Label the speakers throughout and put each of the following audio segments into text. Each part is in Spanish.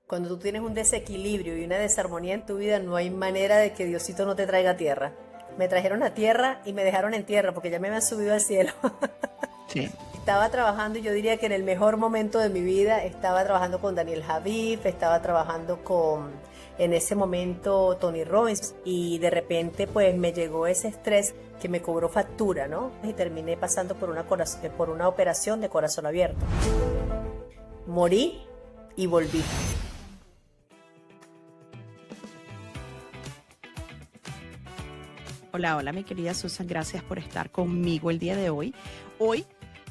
Speaker 1: Cuando tú tienes un desequilibrio y una desarmonía en tu vida, no hay manera de que Diosito no te traiga a tierra. Me trajeron a tierra y me dejaron en tierra porque ya me habían subido al cielo.
Speaker 2: Sí.
Speaker 1: Estaba trabajando, y yo diría que en el mejor momento de mi vida, estaba trabajando con Daniel Javif, estaba trabajando con, en ese momento, Tony Robbins, y de repente pues me llegó ese estrés que me cobró factura, ¿no? Y terminé pasando por por una operación de corazón abierto. Morí y volví.
Speaker 2: Hola, hola, mi querida Susan, gracias por estar conmigo el día de hoy. Hoy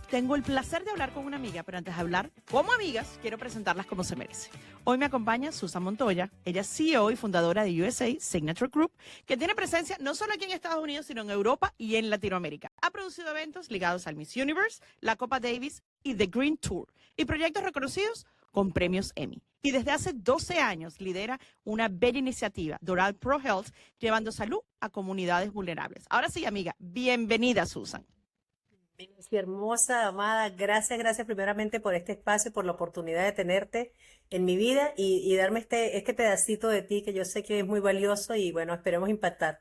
Speaker 2: tengo el placer de hablar con una amiga, pero antes de hablar como amigas, quiero presentarlas como se merece. Hoy me acompaña Susan Montoya, ella es CEO y fundadora de USA Signature Group, que tiene presencia no solo aquí en Estados Unidos, sino en Europa y en Latinoamérica. Ha producido eventos ligados al Miss Universe, la Copa Davis y The Green Tour, y proyectos reconocidos con premios Emmy. Y desde hace 12 años lidera una bella iniciativa, Doral Pro Health, llevando salud a comunidades vulnerables. Ahora sí, amiga, bienvenida, Susan.
Speaker 1: Sí, hermosa, amada, gracias, gracias primeramente por este espacio, por la oportunidad de tenerte en mi vida y darme este pedacito de ti que yo sé que es muy valioso y bueno, esperemos impactar.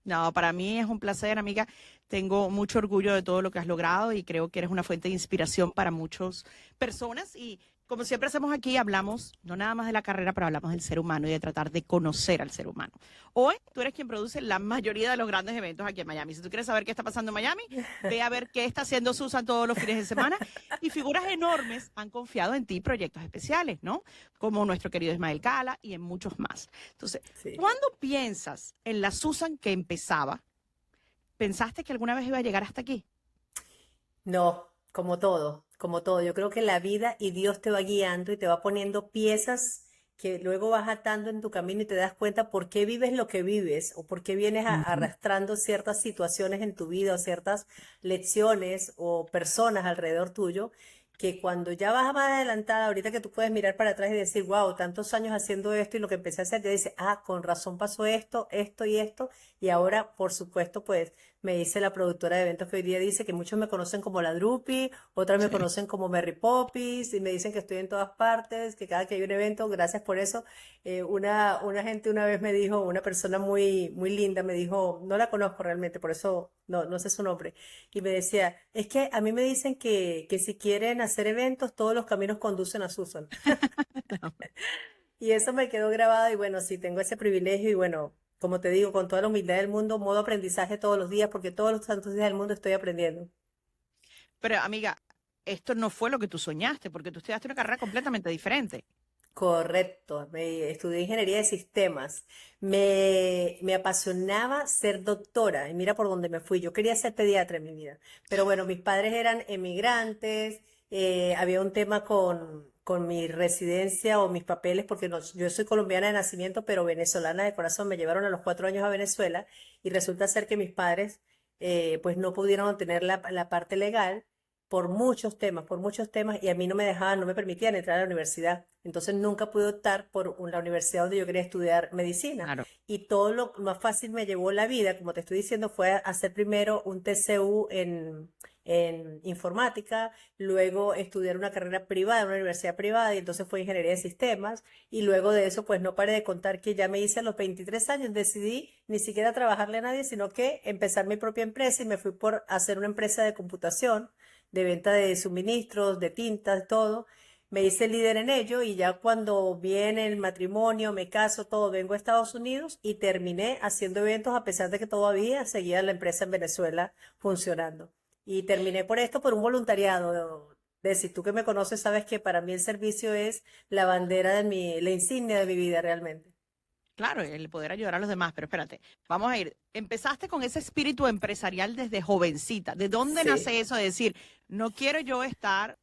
Speaker 2: No, para mí es un placer, amiga. Tengo mucho orgullo de todo lo que has logrado y creo que eres una fuente de inspiración para muchas personas. Y como siempre hacemos aquí, hablamos no nada más de la carrera, pero hablamos del ser humano y de tratar de conocer al ser humano. Hoy tú eres quien produce la mayoría de los grandes eventos aquí en Miami. Si tú quieres saber qué está pasando en Miami, ve a ver qué está haciendo Susan todos los fines de semana. Y figuras enormes han confiado en ti proyectos especiales, ¿no? Como nuestro querido Ismael Cala y en muchos más. Entonces,
Speaker 1: Sí.
Speaker 2: ¿cuándo piensas en la Susan que empezaba? ¿Pensaste que alguna vez iba a llegar hasta aquí?
Speaker 1: No, como todo, como todo. Yo creo que la vida y Dios te va guiando y te va poniendo piezas que luego vas atando en tu camino y te das cuenta por qué vives lo que vives o por qué vienes
Speaker 2: Ujú.
Speaker 1: arrastrando ciertas situaciones en tu vida o ciertas lecciones o personas alrededor tuyo, que cuando ya vas más adelantada, ahorita que tú puedes mirar para atrás y decir, wow, tantos años haciendo esto y lo que empecé a hacer, ya dices, ah, con razón pasó esto, esto y esto, y ahora, por supuesto, pues me dice la productora de eventos que hoy día dice que muchos me conocen como la Drupi, otras me
Speaker 2: Sí.
Speaker 1: conocen como Mary Poppins y me dicen que estoy en todas partes, que cada que hay un evento, gracias por eso. Una gente una vez me dijo, una persona muy, muy linda me dijo, no la conozco realmente, por eso no sé su nombre, y me decía, es que a mí me dicen que si quieren hacer eventos, todos los caminos conducen a Susan. Y eso me quedó grabado y bueno, sí, tengo ese privilegio y bueno, como te digo, con toda la humildad del mundo, modo aprendizaje todos los días, porque todos los santos días del mundo estoy aprendiendo.
Speaker 2: Pero amiga, esto no fue lo que tú soñaste, porque tú estudiaste una carrera completamente diferente.
Speaker 1: Correcto, me estudié ingeniería de sistemas. Me apasionaba ser doctora y mira por dónde me fui. Yo quería ser pediatra en mi vida, pero bueno, mis padres eran emigrantes, había un tema con mi residencia o mis papeles, porque yo soy colombiana de nacimiento, pero venezolana de corazón. Me llevaron a los 4 años a Venezuela y resulta ser que mis padres pues no pudieron obtener la parte legal por muchos temas, y a mí no me dejaban, no me permitían entrar a la universidad. Entonces nunca pude optar por la universidad donde yo quería estudiar medicina.
Speaker 2: Claro.
Speaker 1: Y todo lo más fácil me llevó la vida, como te estoy diciendo, fue hacer primero un TCU en informática, luego estudiar una carrera privada en una universidad privada, y entonces fue ingeniería de sistemas. Y luego de eso, pues no paré de contar que ya me hice a los 23 años, decidí ni siquiera trabajarle a nadie, sino que empezar mi propia empresa y me fui por hacer una empresa de computación de venta de suministros, de tintas, todo. Me hice líder en ello y ya cuando viene el matrimonio, me caso, todo, vengo a Estados Unidos y terminé haciendo eventos a pesar de que todavía seguía la empresa en Venezuela funcionando. Y terminé por esto, por un voluntariado. De si tú que me conoces sabes que para mí el servicio es la bandera de la insignia de mi vida realmente.
Speaker 2: Claro, el poder ayudar a los demás, pero espérate, vamos a ir. Empezaste con ese espíritu empresarial desde jovencita. ¿De dónde
Speaker 1: Sí.
Speaker 2: nace eso de decir, no quiero yo estar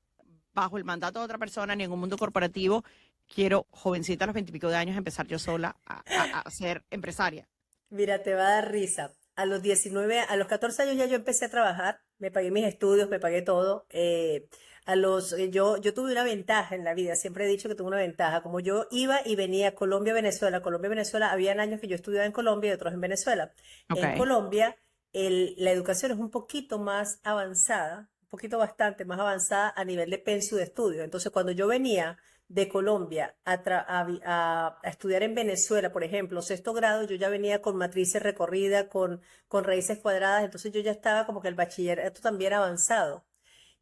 Speaker 2: bajo el mandato de otra persona ni en un mundo corporativo, quiero jovencita a los 20 y pico de años empezar yo sola a ser empresaria?
Speaker 1: Mira, te va a dar risa. A los 19, a los 14 años ya yo empecé a trabajar, me pagué mis estudios, me pagué todo. Yo tuve una ventaja en la vida, siempre he dicho que tuve una ventaja. Como yo iba y venía a Colombia, Venezuela, Venezuela, habían años que yo estudiaba en Colombia y otros en Venezuela. En
Speaker 2: Ok.
Speaker 1: Colombia, la educación es un poquito más avanzada, un poquito bastante más avanzada a nivel de pensum de estudio. Entonces, cuando yo venía de Colombia a estudiar en Venezuela, por ejemplo, sexto grado, yo ya venía con matrices recorridas, con raíces cuadradas, entonces yo ya estaba como que el bachillerato también avanzado.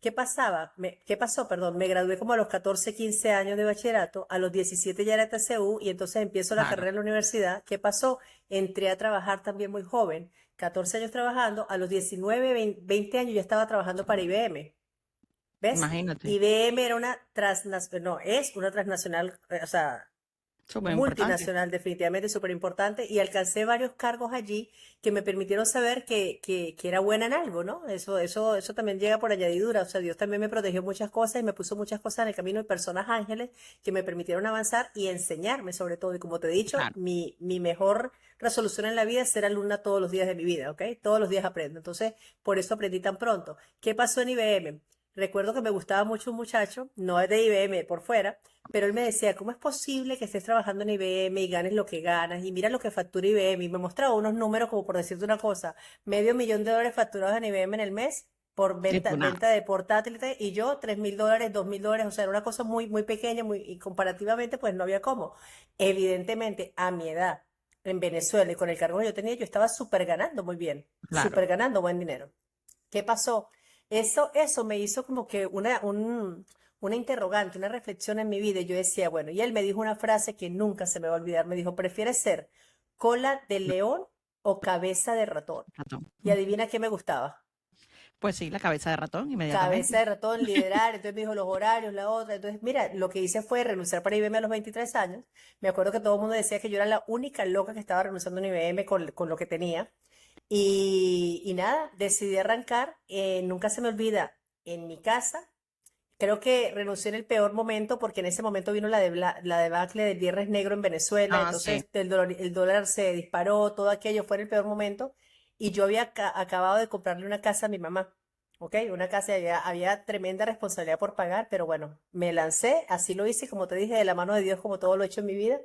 Speaker 1: ¿Qué pasaba? ¿Qué pasó? Perdón, me gradué como a los 14, 15 años de bachillerato, a los 17 ya era TCU y entonces empiezo la
Speaker 2: Claro,
Speaker 1: carrera en la universidad. ¿Qué pasó? Entré a trabajar también muy joven, 14 años trabajando, a los 19, 20 años ya estaba trabajando para IBM. ¿Ves?
Speaker 2: imagínate.
Speaker 1: IBM era una transnacional, no, es una transnacional, o sea,
Speaker 2: Súper importante.
Speaker 1: multinacional, definitivamente súper importante, y alcancé varios cargos allí que me permitieron saber que era buena en algo, ¿no? Eso también llega por añadidura, o sea, Dios también me protegió muchas cosas y me puso muchas cosas en el camino y personas ángeles que me permitieron avanzar y enseñarme sobre todo, y como te he dicho,
Speaker 2: Claro.
Speaker 1: mi mejor resolución en la vida es ser alumna todos los días de mi vida, ¿ok? Todos los días aprendo, entonces, por eso aprendí tan pronto. ¿Qué pasó en IBM? Recuerdo que me gustaba mucho un muchacho, no es de IBM por fuera, pero él me decía, ¿cómo es posible que estés trabajando en IBM y ganes lo que ganas? Y mira lo que factura IBM. Y me mostraba unos números como por decirte una cosa, $500,000 facturados en IBM en el mes por
Speaker 2: Y
Speaker 1: venta,
Speaker 2: tú nada.
Speaker 1: venta de portátiles y yo $3,000, $2,000, o sea, era una cosa muy, muy pequeña y comparativamente pues no había cómo. Evidentemente, a mi edad, en Venezuela y con el cargo que yo tenía, yo estaba súper ganando muy bien,
Speaker 2: Claro.
Speaker 1: súper ganando buen dinero. ¿Qué pasó? Eso me hizo como que una interrogante, una reflexión en mi vida. Y yo decía, bueno, y él me dijo una frase que nunca se me va a olvidar. Me dijo, ¿prefieres ser cola de león o cabeza de ratón?
Speaker 2: Ratón.
Speaker 1: Y adivina qué me gustaba.
Speaker 2: Pues sí, la cabeza de ratón,
Speaker 1: Cabeza
Speaker 2: inmediatamente.
Speaker 1: de ratón, liderar. Entonces me dijo los horarios, la otra. Entonces, mira, lo que hice fue renunciar para IBM a los 23 años. Me acuerdo que todo el mundo decía que yo era la única loca que estaba renunciando en IBM con lo que tenía. Y nada, decidí arrancar. Nunca se me olvida, en mi casa, creo que renuncié en el peor momento porque en ese momento vino la debacle del Viernes Negro en Venezuela,
Speaker 2: Ah, sí.
Speaker 1: entonces el dólar se disparó, todo aquello fue en el peor momento y yo había acabado de comprarle una casa a mi mamá, ¿ok? Una casa, y había tremenda responsabilidad por pagar, pero bueno, me lancé, así lo hice, como te dije, de la mano de Dios, como todo lo he hecho en mi vida,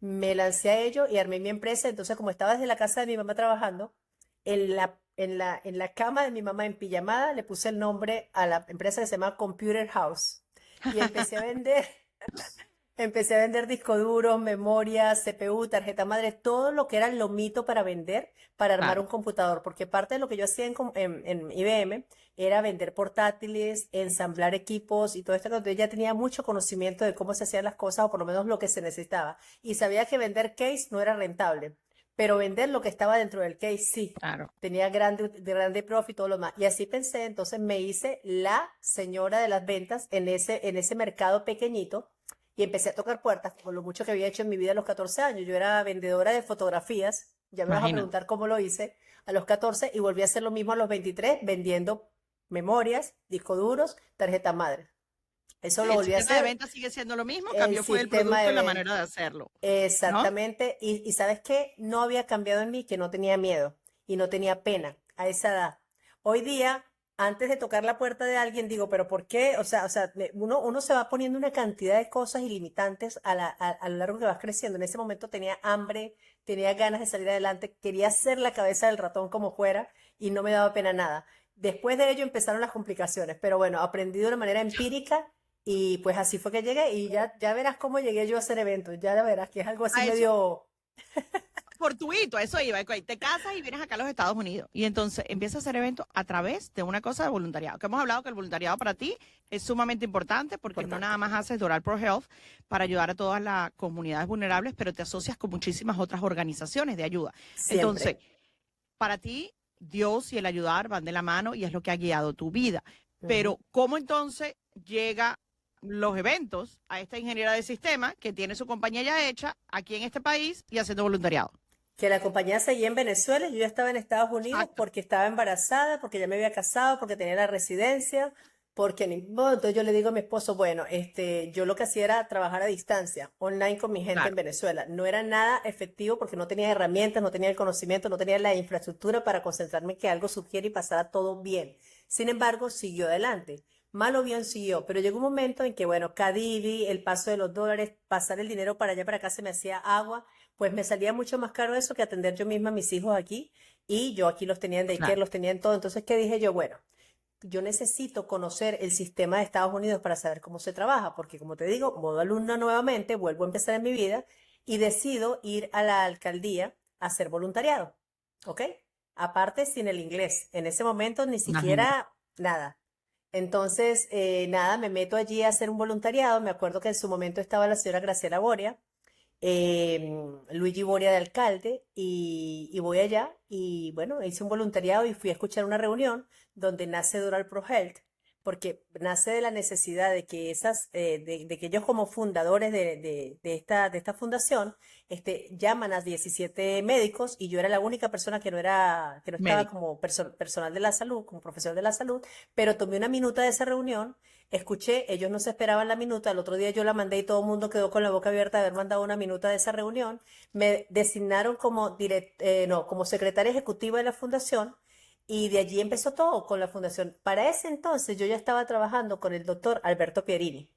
Speaker 1: me lancé a ello y armé mi empresa, entonces como estaba desde la casa de mi mamá trabajando, en la cama de mi mamá en pijamada le puse el nombre a la empresa que se llama Computer House y empecé a vender discos duros, memorias, CPU, tarjeta madre, todo lo que era lo mito para vender, para armar
Speaker 2: Claro.
Speaker 1: un computador, porque parte de lo que yo hacía en IBM era vender portátiles, ensamblar equipos y todo esto, entonces ya tenía mucho conocimiento de cómo se hacían las cosas o por lo menos lo que se necesitaba. Y sabía que vender case no era rentable, pero vender lo que estaba dentro del case sí.
Speaker 2: Claro.
Speaker 1: Tenía grande profit y todo lo demás. Y así pensé, entonces me hice la señora de las ventas en ese mercado pequeñito y empecé a tocar puertas, con lo mucho que había hecho en mi vida a los 14 años. Yo era vendedora de fotografías, ya me vas a
Speaker 2: Imagínate.
Speaker 1: preguntar cómo lo hice, a los 14 y volví a hacer lo mismo a los 23 vendiendo memorias, discos duros, tarjetas madre. Eso lo
Speaker 2: El
Speaker 1: volví a
Speaker 2: sistema de
Speaker 1: hacer,
Speaker 2: venta sigue siendo lo mismo,
Speaker 1: el
Speaker 2: cambió fue el
Speaker 1: sistema
Speaker 2: producto
Speaker 1: de
Speaker 2: y la
Speaker 1: venta.
Speaker 2: manera de hacerlo, ¿no?
Speaker 1: Exactamente. Y ¿sabes qué? No había cambiado en mí que no tenía miedo y no tenía pena a esa edad. Hoy día, antes de tocar la puerta de alguien, digo, pero ¿por qué? O sea, uno se va poniendo una cantidad de cosas ilimitantes a lo largo que vas creciendo. En ese momento tenía hambre, tenía ganas de salir adelante, quería ser la cabeza del ratón como fuera y no me daba pena nada. Después de ello empezaron las complicaciones, pero bueno, aprendí de una manera empírica y pues así fue que llegué y ya verás cómo llegué yo a hacer eventos, ya verás que es algo así
Speaker 2: A eso,
Speaker 1: medio.
Speaker 2: fortuito, a eso iba. Ok, te casas y vienes acá a los Estados Unidos. Y entonces empiezas a hacer eventos a través de una cosa de voluntariado. Que hemos hablado que el voluntariado para ti es sumamente importante porque no
Speaker 1: Importante.
Speaker 2: nada más haces Doral Pro Health para ayudar a todas las comunidades vulnerables, pero te asocias con muchísimas otras organizaciones de ayuda. Entonces,
Speaker 1: Siempre.
Speaker 2: para ti, Dios y el ayudar van de la mano y es lo que ha guiado tu vida.
Speaker 1: Ujú.
Speaker 2: Pero, ¿cómo entonces llega los eventos a esta ingeniera de sistema que tiene su compañía ya hecha aquí en este país y haciendo voluntariado?
Speaker 1: Que la compañía seguía en Venezuela, yo ya estaba en Estados Unidos
Speaker 2: Exacto.
Speaker 1: porque estaba embarazada, porque ya me había casado, porque tenía la residencia, porque bueno, entonces yo le digo a mi esposo, bueno, yo lo que hacía era trabajar a distancia, online con mi gente en
Speaker 2: Claro.
Speaker 1: Venezuela. No era nada efectivo porque no tenía herramientas, no tenía el conocimiento, no tenía la infraestructura para concentrarme en que algo surgiera y pasara todo bien. Sin embargo, siguió adelante. Mal o bien siguió, pero llegó un momento en que, bueno, Cadivi, el paso de los dólares, pasar el dinero para allá para acá se me hacía agua, pues me salía mucho más caro eso que atender yo misma a mis hijos aquí y yo aquí los tenía en daycare,
Speaker 2: Claro.
Speaker 1: los tenía en todo. Entonces, ¿qué dije yo? Bueno, yo necesito conocer el sistema de Estados Unidos para saber cómo se trabaja, porque como te digo, modo alumna nuevamente, vuelvo a empezar en mi vida y decido ir a la alcaldía a hacer voluntariado, ¿ok? Aparte sin el inglés, en ese momento ni
Speaker 2: Imagínate.
Speaker 1: siquiera nada. Entonces, nada, me meto allí a hacer un voluntariado. Me acuerdo que en su momento estaba la señora Graciela Boria, Luigi Boria de alcalde, y voy allá y bueno, hice un voluntariado y fui a escuchar una reunión donde nace Doral Pro Health, porque nace de la necesidad de que de que ellos como fundadores de esta fundación, llaman a 17 médicos y yo era la única persona que no estaba
Speaker 2: Médico.
Speaker 1: como personal de la salud, como profesional de la salud, pero tomé una minuta de esa reunión. Escuché, ellos no se esperaban la minuta, el otro día yo la mandé y todo el mundo quedó con la boca abierta de haber mandado una minuta de esa reunión. Me designaron como secretaria ejecutiva de la fundación y de allí empezó todo con la fundación. Para ese entonces yo ya estaba trabajando con el doctor Alberto Pierini,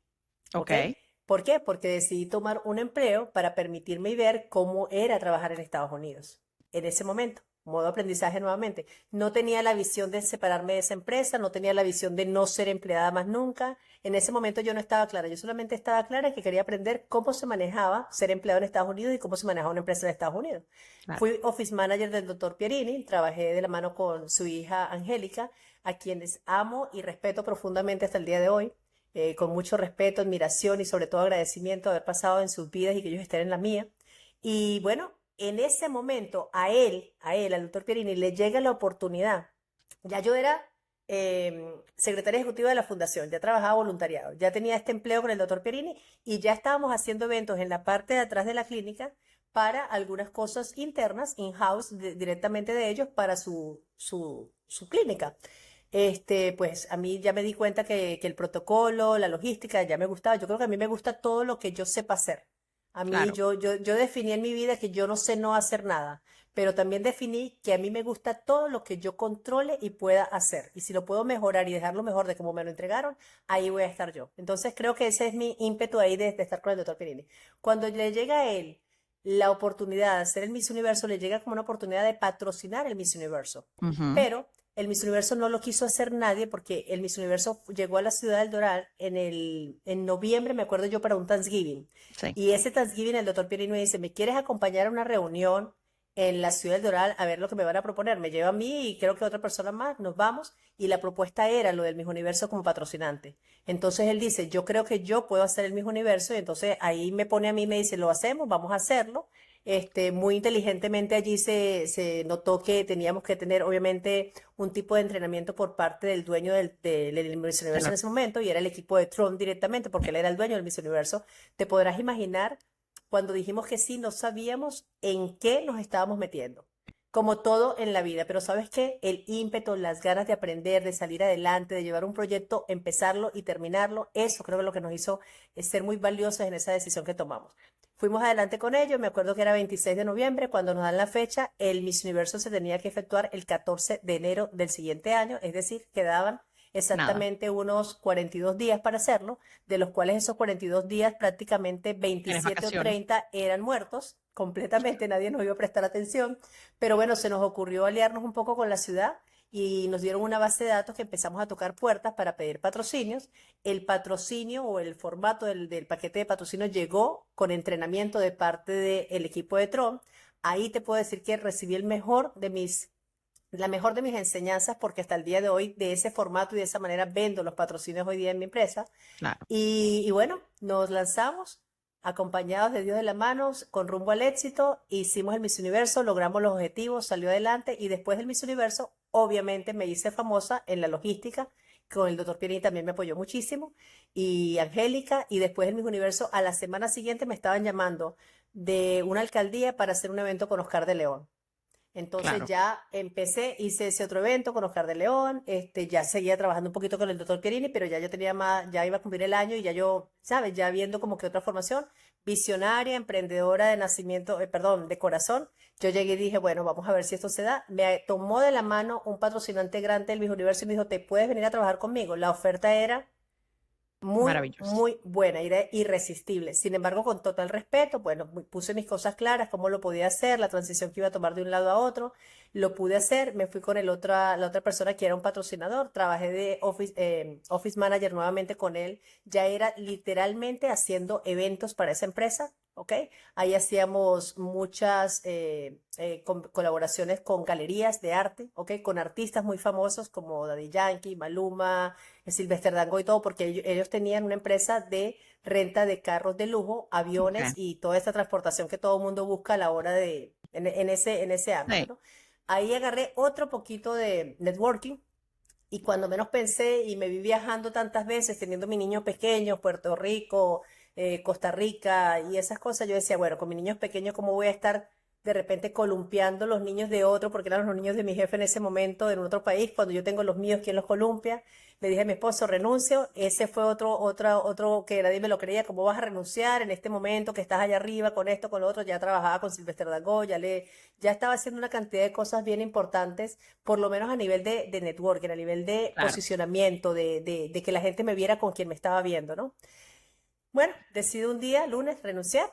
Speaker 1: ¿ok?
Speaker 2: Ok.
Speaker 1: ¿Por qué? Porque decidí tomar un empleo para permitirme ver cómo era trabajar en Estados Unidos en ese momento. Modo aprendizaje nuevamente. No tenía la visión de separarme de esa empresa, no tenía la visión de no ser empleada más nunca. En ese momento yo no estaba clara, yo solamente estaba clara que quería aprender cómo se manejaba ser empleado en Estados Unidos y cómo se manejaba una empresa en Estados Unidos.
Speaker 2: Claro.
Speaker 1: Fui office manager del doctor Pierini, trabajé de la mano con su hija Angélica, a quienes amo y respeto profundamente hasta el día de hoy, con mucho respeto, admiración y sobre todo agradecimiento de haber pasado en sus vidas y que ellos estén en la mía. Y bueno, en ese momento al doctor Pierini, le llega la oportunidad. Ya yo era secretaria ejecutiva de la fundación, ya trabajaba voluntariado, ya tenía este empleo con el doctor Pierini y ya estábamos haciendo eventos en la parte de atrás de la clínica para algunas cosas internas, in-house, directamente de ellos para su clínica. Pues a mí ya me di cuenta que el protocolo, la logística, ya me gustaba. Yo creo que a mí me gusta todo lo que yo sepa hacer. A mí,
Speaker 2: Claro.
Speaker 1: yo definí en mi vida que yo no sé no hacer nada, pero también definí que a mí me gusta todo lo que yo controle y pueda hacer. Y si lo puedo mejorar y dejarlo mejor de como me lo entregaron, ahí voy a estar yo. Entonces creo que ese es mi ímpetu ahí de estar con el doctor Pirini. Cuando le llega a él la oportunidad de hacer el Miss Universo, le llega como una oportunidad de patrocinar el Miss Universo.
Speaker 2: Ujú.
Speaker 1: Pero el Miss Universo no lo quiso hacer nadie porque el Miss Universo llegó a la ciudad del Doral en noviembre, me acuerdo yo, para un Thanksgiving.
Speaker 2: Sí.
Speaker 1: Y ese Thanksgiving el doctor Pierino me dice, ¿me quieres acompañar a una reunión en la ciudad del Doral a ver lo que me van a proponer? Me lleva a mí y creo que otra persona más, nos vamos. Y la propuesta era lo del Miss Universo como patrocinante. Entonces él dice, yo creo que yo puedo hacer el Miss Universo. Y entonces ahí me pone a mí y me dice, lo hacemos, vamos a hacerlo. Muy inteligentemente allí se notó que teníamos que tener, obviamente, un tipo de entrenamiento por parte del dueño del Miss Universo en
Speaker 2: Claro.
Speaker 1: ese momento, y era el equipo de Trump directamente, porque él era el dueño del Miss Universo. Te podrás imaginar, cuando dijimos que sí, no sabíamos en qué nos estábamos metiendo. Como todo en la vida, pero ¿sabes qué? El ímpetu, las ganas de aprender, de salir adelante, de llevar un proyecto, empezarlo y terminarlo, eso creo que es lo que nos hizo ser muy valiosos en esa decisión que tomamos. Fuimos adelante con ello, me acuerdo que era 26 de noviembre, cuando nos dan la fecha, el Miss Universo se tenía que efectuar el 14 de enero del siguiente año, es decir, quedaban
Speaker 2: Nada.
Speaker 1: exactamente unos 42 días para hacerlo, de los cuales esos 42 días prácticamente
Speaker 2: Tienes
Speaker 1: 27 o
Speaker 2: vacaciones.
Speaker 1: 30 eran muertos, completamente nadie nos iba a prestar atención, pero bueno, se nos ocurrió aliarnos un poco con la ciudad y nos dieron una base de datos que empezamos a tocar puertas para pedir patrocinios. El patrocinio o el formato del paquete de patrocinio llegó con entrenamiento de parte del equipo de Tron. Ahí te puedo decir que recibí la mejor de mis enseñanzas porque hasta el día de hoy de ese formato y de esa manera vendo los patrocinios hoy día en mi empresa.
Speaker 2: Claro.
Speaker 1: Y bueno, nos lanzamos acompañados de Dios de la mano, con rumbo al éxito, hicimos el Miss Universo, logramos los objetivos, salió adelante y después del Miss Universo, obviamente me hice famosa en la logística, con el doctor Pieri también me apoyó muchísimo, y Angélica, y después del Miss Universo, a la semana siguiente me estaban llamando de una alcaldía para hacer un evento con Oscar de León. Entonces
Speaker 2: Claro.
Speaker 1: ya empecé, hice ese otro evento con Oscar de León, ya seguía trabajando un poquito con el doctor Pierini, pero ya yo tenía más, ya iba a cumplir el año y ya yo, ¿sabes? Ya viendo como que otra formación, visionaria, emprendedora de nacimiento, perdón, de corazón, yo llegué y dije, bueno, vamos a ver si esto se da. Me tomó de la mano un patrocinante grande del Miss Universo y me dijo, ¿te puedes venir a trabajar conmigo? La oferta era muy,
Speaker 2: Maravilloso.
Speaker 1: muy buena, era irresistible. Sin embargo, con total respeto, bueno, puse mis cosas claras, cómo lo podía hacer, la transición que iba a tomar de un lado a otro, lo pude hacer, me fui con la otra persona que era un patrocinador, trabajé de office manager nuevamente con él, ya era literalmente haciendo eventos para esa empresa, ¿ok? Ahí hacíamos muchas colaboraciones con galerías de arte, ¿ok? Con artistas muy famosos como Daddy Yankee, Maluma, Sylvester Dango y todo, porque ellos tenían una empresa de renta de carros de lujo, aviones
Speaker 2: Okay.
Speaker 1: y toda esta transportación que todo el mundo busca a la hora en ese ámbito,
Speaker 2: Sí.
Speaker 1: ¿no? Ahí agarré otro poquito de networking y cuando menos pensé y me vi viajando tantas veces, teniendo mi niño pequeño, Puerto Rico, Costa Rica y esas cosas, yo decía, bueno, con mis niños pequeños, ¿cómo voy a estar de repente columpiando los niños de otro? Porque eran los niños de mi jefe en ese momento en otro país, cuando yo tengo los míos, ¿quién los columpia? Le dije a mi esposo, renuncio. Ese fue otro que nadie me lo creía. ¿Cómo vas a renunciar en este momento que estás allá arriba con esto, con lo otro? Ya trabajaba con Sylvester Dangond, ya estaba haciendo una cantidad de cosas bien importantes, por lo menos a nivel de networking, a nivel de
Speaker 2: Claro.
Speaker 1: posicionamiento, de que la gente me viera con quien me estaba viendo, ¿no? Bueno, decido un día, lunes, renunciar.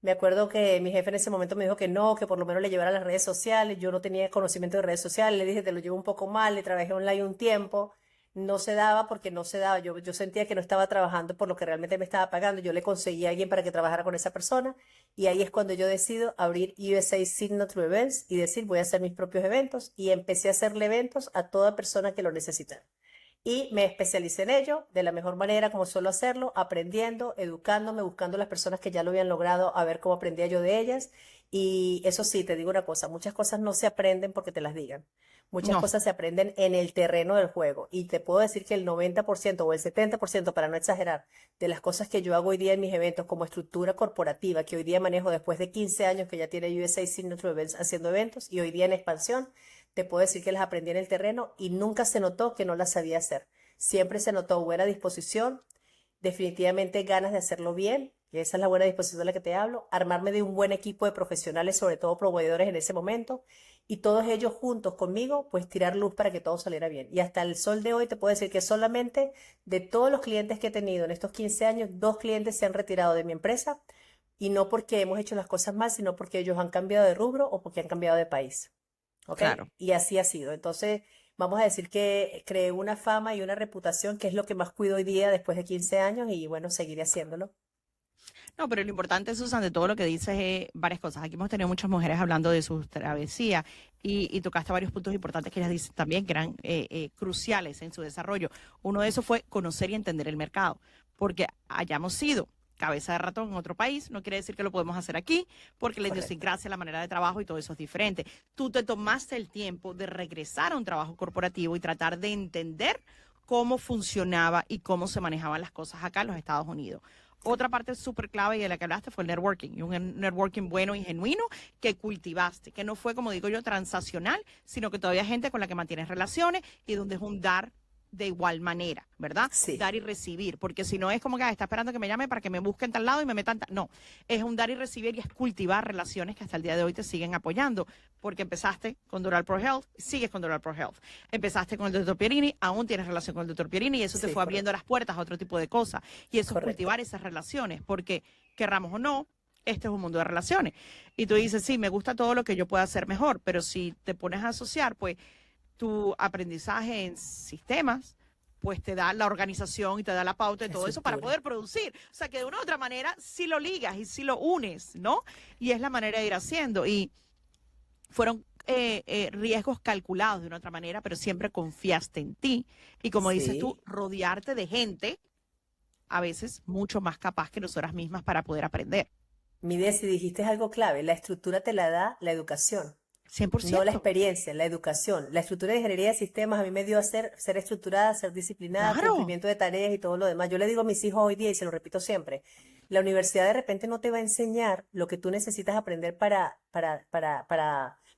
Speaker 1: Me acuerdo que mi jefe en ese momento me dijo que no, que por lo menos le llevara a las redes sociales. Yo no tenía conocimiento de redes sociales. Le dije, te lo llevo un poco mal. Le trabajé online un tiempo. No se daba porque no se daba. Yo sentía que no estaba trabajando por lo que realmente me estaba pagando. Yo le conseguí a alguien para que trabajara con esa persona. Y ahí es cuando yo decido abrir USA Signature Events y decir, voy a hacer mis propios eventos. Y empecé a hacerle eventos a toda persona que lo necesitara. Y me especialicé en ello de la mejor manera como suelo hacerlo, aprendiendo, educándome, buscando las personas que ya lo habían logrado, a ver cómo aprendía yo de ellas. Y eso sí, te digo una cosa, muchas cosas no se aprenden porque te las digan. Muchas
Speaker 2: No,
Speaker 1: cosas se aprenden en el terreno del juego. Y te puedo decir que el 90% o el 70%, para no exagerar, de las cosas que yo hago hoy día en mis eventos como estructura corporativa, que hoy día manejo después de 15 años que ya tiene USA Signature Events haciendo eventos y hoy día en expansión, te puedo decir que las aprendí en el terreno y nunca se notó que no las sabía hacer. Siempre se notó buena disposición, definitivamente ganas de hacerlo bien, y esa es la buena disposición de la que te hablo, armarme de un buen equipo de profesionales, sobre todo proveedores en ese momento, y todos ellos juntos conmigo, pues tirar luz para que todo saliera bien. Y hasta el sol de hoy te puedo decir que solamente de todos los clientes que he tenido en estos 15 años, 2 clientes se han retirado de mi empresa, y no porque hemos hecho las cosas mal, sino porque ellos han cambiado de rubro o porque han cambiado de país. ¿Ok?
Speaker 2: claro.
Speaker 1: Y así ha sido. Entonces, vamos a decir que creé una fama y una reputación que es lo que más cuido hoy día después de 15 años y bueno, seguiré haciéndolo.
Speaker 2: No, pero lo importante, Susan, de todo lo que dices es varias cosas. Aquí hemos tenido muchas mujeres hablando de sus travesías y tocaste varios puntos importantes que ellas dicen también que eran cruciales en su desarrollo. Uno de esos fue conocer y entender el mercado, porque hayamos sido cabeza de ratón en otro país, no quiere decir que lo podemos hacer aquí, porque la
Speaker 1: Correcto.
Speaker 2: idiosincrasia, la manera de trabajo y todo eso es diferente. Tú te tomaste el tiempo de regresar a un trabajo corporativo y tratar de entender cómo funcionaba y cómo se manejaban las cosas acá en los Estados Unidos. Otra parte súper clave y de la que hablaste fue el networking, y un networking bueno y genuino que cultivaste, que no fue, como digo yo, transaccional, sino que todavía hay gente con la que mantienes relaciones y donde es un dar de igual manera, ¿verdad?
Speaker 1: Sí,
Speaker 2: Dar y recibir, porque si no es como que está esperando que me llame para que me busquen tal lado y me metan tal. No, es un dar y recibir y es cultivar relaciones que hasta el día de hoy te siguen apoyando, porque empezaste con Doral Pro Health, sigues con Doral Pro Health. Empezaste con el doctor Pierini, aún tienes relación con el doctor Pierini y eso te
Speaker 1: sí,
Speaker 2: fue abriendo
Speaker 1: correcto.
Speaker 2: las puertas a otro tipo de cosas. Y eso es
Speaker 1: Correcto.
Speaker 2: cultivar esas relaciones, porque querramos o no, este es un mundo de relaciones. Y tú dices, sí, me gusta todo lo que yo pueda hacer mejor, pero si te pones a asociar, pues tu aprendizaje en sistemas, pues te da la organización y te da la pauta y
Speaker 1: La
Speaker 2: todo eso para
Speaker 1: estructura.
Speaker 2: poder producir. O sea, que de una u otra manera sí lo ligas y sí lo unes, ¿no? Y es la manera de ir haciendo. Y fueron riesgos calculados de una otra manera, pero siempre confiaste en ti. Y como dices tú,
Speaker 1: Sí.
Speaker 2: rodearte de gente a veces mucho más capaz que nosotras mismas para poder aprender.
Speaker 1: Mide, si dijiste algo clave, la estructura te la da la educación.
Speaker 2: Cien por
Speaker 1: No la
Speaker 2: ciento.
Speaker 1: experiencia, la educación. La estructura de ingeniería de sistemas a mí me dio a ser estructurada, ser disciplinada,
Speaker 2: Claro.
Speaker 1: cumplimiento de tareas y todo lo demás. Yo le digo a mis hijos hoy día y se lo repito siempre, la universidad de repente no te va a enseñar lo que tú necesitas aprender para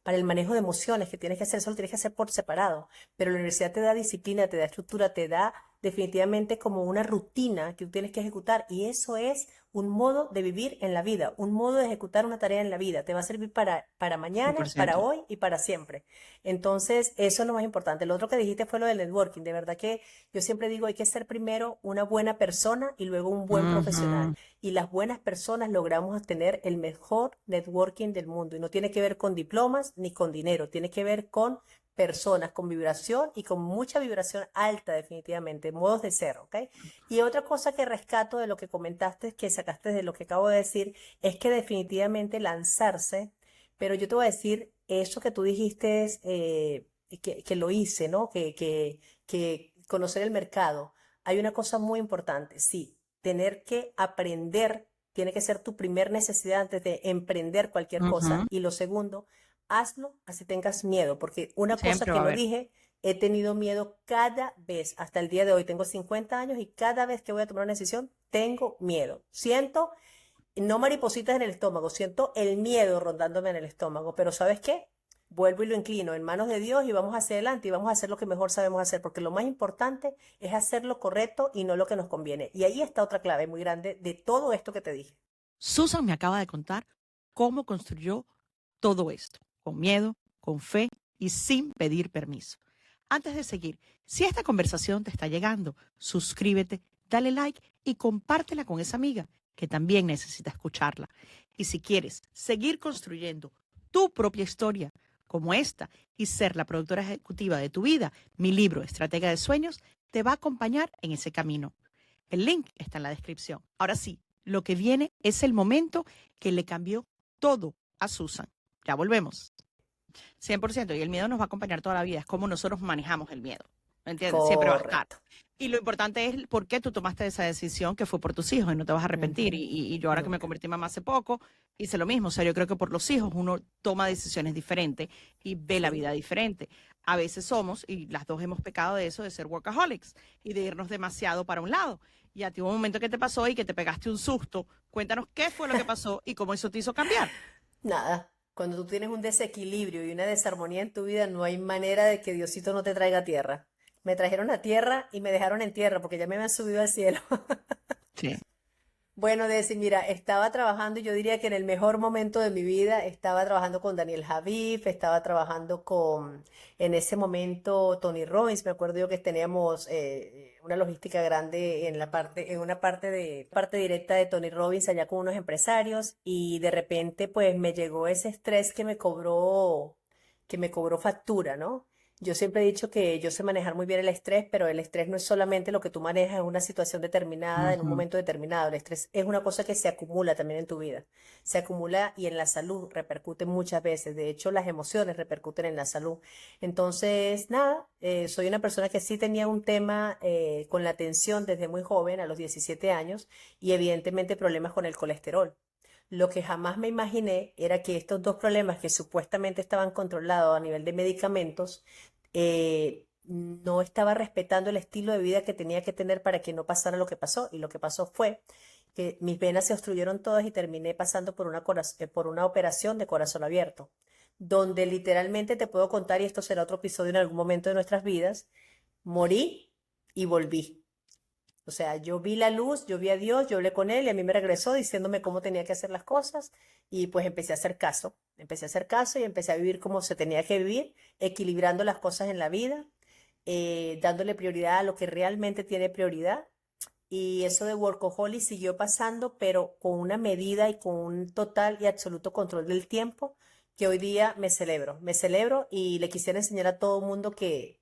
Speaker 1: el manejo de emociones que tienes que hacer, eso lo tienes que hacer por separado. Pero la universidad te da disciplina, te da estructura, te da definitivamente como una rutina que tú tienes que ejecutar y eso es un modo de vivir en la vida, un modo de ejecutar una tarea en la vida. Te va a servir para mañana, para
Speaker 2: 100%.
Speaker 1: hoy y para siempre. Entonces, eso es lo más importante. Lo otro que dijiste fue lo del networking. De verdad que yo siempre digo, hay que ser primero una buena persona y luego un buen profesional.
Speaker 2: Ujú.
Speaker 1: Y las buenas personas logramos tener el mejor networking del mundo. Y no tiene que ver con diplomas ni con dinero, tiene que ver con personas, con vibración y con mucha vibración alta definitivamente, modos de ser, ¿ok? Y otra cosa que rescato de lo que comentaste, que sacaste de lo que acabo de decir, es que definitivamente lanzarse, pero yo te voy a decir, eso que tú dijiste es, que lo hice, ¿no? Que conocer el mercado. Hay una cosa muy importante, sí, tener que aprender tiene que ser tu primer necesidad antes de emprender cualquier cosa.
Speaker 2: Ujú.
Speaker 1: Y lo segundo, hazlo así tengas miedo, porque una cosa
Speaker 2: Siempre va
Speaker 1: que
Speaker 2: a
Speaker 1: no
Speaker 2: haber.
Speaker 1: dije, he tenido miedo cada vez, hasta el día de hoy, tengo 50 años y cada vez que voy a tomar una decisión, tengo miedo. Siento, no maripositas en el estómago, siento el miedo rondándome en el estómago, pero ¿sabes qué? Vuelvo y lo inclino en manos de Dios y vamos hacia adelante y vamos a hacer lo que mejor sabemos hacer, porque lo más importante es hacer lo correcto y no lo que nos conviene. Y ahí está otra clave muy grande de todo esto que te dije.
Speaker 2: Susan me acaba de contar cómo construyó todo esto, con miedo, con fe y sin pedir permiso. Antes de seguir, si esta conversación te está llegando, suscríbete, dale like y compártela con esa amiga que también necesita escucharla. Y si quieres seguir construyendo tu propia historia como esta y ser la productora ejecutiva de tu vida, mi libro Estratega de Sueños te va a acompañar en ese camino. El link está en la descripción. Ahora sí, lo que viene es el momento que le cambió todo a Susan. Ya volvemos. 100%. Y el miedo nos va a acompañar toda la vida. Es como nosotros manejamos el miedo. ¿Me entiendes? Siempre va a estar.
Speaker 1: Correcto.
Speaker 2: Y lo importante es por qué tú tomaste esa decisión que fue por tus hijos y no te vas a arrepentir.
Speaker 1: Ujú,
Speaker 2: Y yo ahora que me
Speaker 1: nunca.
Speaker 2: convertí en mamá hace poco, hice lo mismo. O sea, yo creo que por los hijos uno toma decisiones diferentes y ve la
Speaker 1: Sí.
Speaker 2: vida diferente. A veces somos, y las dos hemos pecado de eso, de ser workaholics y de irnos demasiado para un lado. Y a ti hubo un momento que te pasó y que te pegaste un susto. Cuéntanos qué fue lo que pasó y cómo eso te hizo cambiar.
Speaker 1: Nada, cuando tú tienes un desequilibrio y una desarmonía en tu vida, no hay manera de que Diosito no te traiga a tierra. Me trajeron a tierra y me dejaron en tierra porque ya me habían subido al cielo.
Speaker 2: Sí.
Speaker 1: Bueno, Desi, mira, estaba trabajando, yo diría que en el mejor momento de mi vida, estaba trabajando con Daniel Javif, estaba trabajando con, en ese momento, Tony Robbins, me acuerdo yo que teníamos una logística grande en la parte, en una parte directa de Tony Robbins allá con unos empresarios y de repente pues me llegó ese estrés que me cobró factura, ¿no? Yo siempre he dicho que yo sé manejar muy bien el estrés, pero el estrés no es solamente lo que tú manejas en una situación determinada, en un
Speaker 2: Ujú.
Speaker 1: momento determinado. El estrés es una cosa que se acumula también en tu vida. Se acumula y en la salud repercute muchas veces. De hecho, las emociones repercuten en la salud. Entonces, nada, soy una persona que sí tenía un tema con la tensión desde muy joven, a los 17 años, y evidentemente problemas con el colesterol. Lo que jamás me imaginé era que estos dos problemas que supuestamente estaban controlados a nivel de medicamentos, no estaba respetando el estilo de vida que tenía que tener para que no pasara lo que pasó. Y lo que pasó fue que mis venas se obstruyeron todas y terminé pasando por una operación de corazón abierto, donde literalmente te puedo contar, y esto será otro episodio en algún momento de nuestras vidas, morí y volví. O sea, yo vi la luz, yo vi a Dios, yo hablé con Él y a mí me regresó diciéndome cómo tenía que hacer las cosas y pues empecé a hacer caso y empecé a vivir como se tenía que vivir, equilibrando las cosas en la vida, dándole prioridad a lo que realmente tiene prioridad. Y eso de workaholic siguió pasando, pero con una medida y con un total y absoluto control del tiempo que hoy día me celebro y le quisiera enseñar a todo el mundo que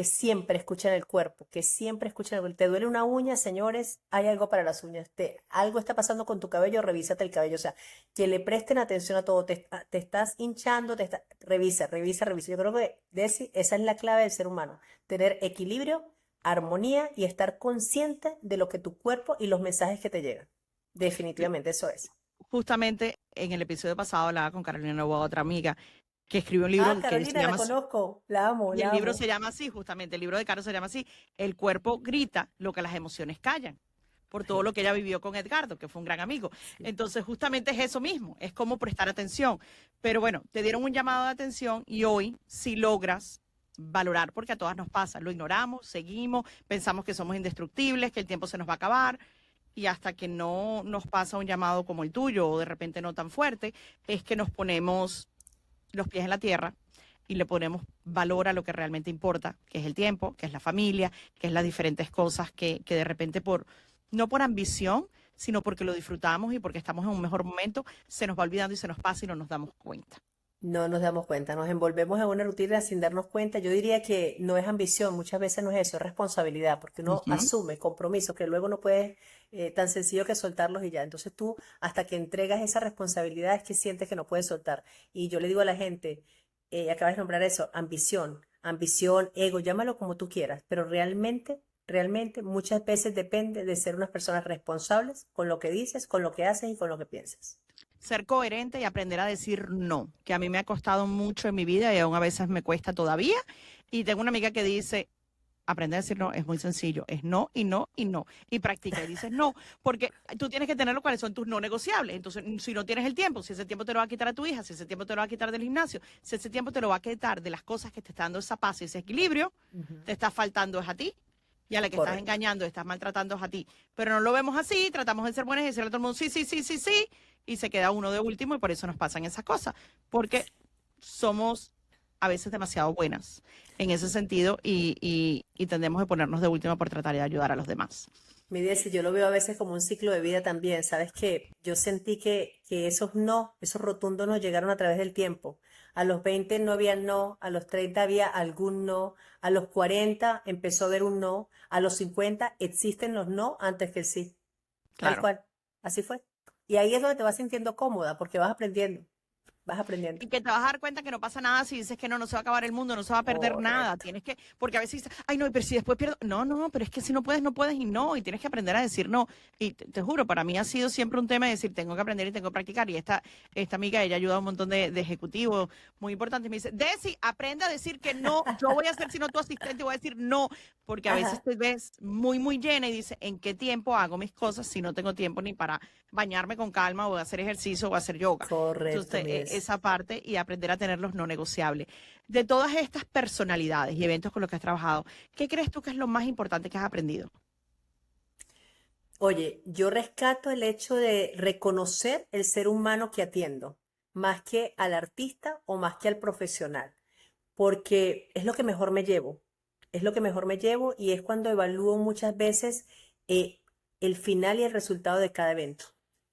Speaker 1: siempre escuchan el cuerpo, que siempre escuchan el cuerpo. ¿Te duele una uña, señores? Hay algo para las uñas. Algo está pasando con tu cabello, revísate el cabello. O sea, que le presten atención a todo. Te estás hinchando, revisa, revisa, revisa. Yo creo que, Desi, esa es la clave del ser humano. Tener equilibrio, armonía y estar consciente de lo que tu cuerpo y los mensajes que te llegan. Definitivamente, eso es.
Speaker 2: Justamente en el episodio pasado hablaba con Carolina Novoa, otra amiga, que escribió un
Speaker 1: Ah,
Speaker 2: libro que se
Speaker 1: Carolina, la
Speaker 2: llama,
Speaker 1: conozco. La amo,
Speaker 2: y el
Speaker 1: la
Speaker 2: libro
Speaker 1: amo.
Speaker 2: se llama así, justamente, el libro de Caro se llama así, El cuerpo grita lo que las emociones callan, por todo lo que ella
Speaker 1: Imagínate.
Speaker 2: vivió con Edgardo, que fue un gran amigo.
Speaker 1: Sí.
Speaker 2: Entonces, justamente es eso mismo, es como prestar atención. Pero bueno, te dieron un llamado de atención y hoy, si logras valorar, porque a todas nos pasa, lo ignoramos, seguimos, pensamos que somos indestructibles, que el tiempo se nos va a acabar, y hasta que no nos pasa un llamado como el tuyo, o de repente no tan fuerte, es que nos ponemos los pies en la tierra y le ponemos valor a lo que realmente importa, que es el tiempo, que es la familia, que es las diferentes cosas que de repente no por ambición, sino porque lo disfrutamos y porque estamos en un mejor momento, se nos va olvidando y se nos pasa y no nos damos cuenta.
Speaker 1: No nos damos cuenta, nos envolvemos en una rutina sin darnos cuenta. Yo diría que no es ambición, muchas veces no es eso, es responsabilidad, porque uno
Speaker 2: Ujú.
Speaker 1: asume compromisos que luego no puedes, tan sencillo que soltarlos y ya. Entonces tú, hasta que entregas esa responsabilidad, es que sientes que no puedes soltar. Y yo le digo a la gente, acabas de nombrar eso, ambición, ego, llámalo como tú quieras, pero realmente muchas veces depende de ser unas personas responsables con lo que dices, con lo que haces y con lo que piensas.
Speaker 2: Ser coherente y aprender a decir no, que a mí me ha costado mucho en mi vida y aún a veces me cuesta todavía. Y tengo una amiga que dice, aprender a decir no es muy sencillo, es no y no y no. Y practica y dices no, porque tú tienes que tener lo cuáles son tus no negociables. Entonces, si no tienes el tiempo, si ese tiempo te lo va a quitar a tu hija, si ese tiempo te lo va a quitar del gimnasio, si ese tiempo te lo va a quitar de las cosas que te están dando esa paz y ese equilibrio,
Speaker 1: Ujú.
Speaker 2: te está faltando es a ti. Y a la que estás
Speaker 1: Correcto.
Speaker 2: engañando, estás maltratando es a ti. Pero no lo vemos así, tratamos de ser buenos y decirle a todo el mundo sí, sí, sí, sí, sí, y se queda uno de último y por eso nos pasan esas cosas. Porque somos a veces demasiado buenas en ese sentido y tendemos a ponernos de última por tratar de ayudar a los demás.
Speaker 1: Mi Diez, yo lo veo a veces como un ciclo de vida también. Sabes que yo sentí que esos no, esos rotundos no llegaron a través del tiempo. A los 20 no había no, a los 30 había algún no, a los 40 empezó a haber un no, a los 50 existen los no antes que el sí. Tal
Speaker 2: Claro.
Speaker 1: cual. Así fue. Y ahí es donde te vas sintiendo cómoda porque vas aprendiendo, vas aprendiendo.
Speaker 2: Y que te vas a dar cuenta que no pasa nada si dices que no, no se va a acabar el mundo, no se va a perder nada.
Speaker 1: Correcto.
Speaker 2: Tienes que, porque a veces dices, ay, no, pero si después pierdo. No, no, pero es que si no puedes, no puedes y no. Y tienes que aprender a decir no. Y te juro, para mí ha sido siempre un tema de decir, tengo que aprender y tengo que practicar. Y esta amiga, ella ayuda a un montón de ejecutivos muy importantes. Me dice, Desi, aprende a decir que no. Yo voy a ser, si no tu asistente, voy a decir no. Porque a veces
Speaker 1: Ajá.
Speaker 2: te ves muy, muy llena y dices, ¿en qué tiempo hago mis cosas si no tengo tiempo ni para bañarme con calma o hacer ejercicio o hacer yoga?
Speaker 1: Correcto,
Speaker 2: Entonces,
Speaker 1: mi Diez.
Speaker 2: esa parte y aprender a tener los no negociables. De todas estas personalidades y eventos con los que has trabajado, ¿qué crees tú que es lo más importante que has aprendido?
Speaker 1: Oye, yo rescato el hecho de reconocer el ser humano que atiendo, más que al artista o más que al profesional, porque es lo que mejor me llevo, es lo que mejor me llevo y es cuando evalúo muchas veces eh, el final y el resultado de cada evento.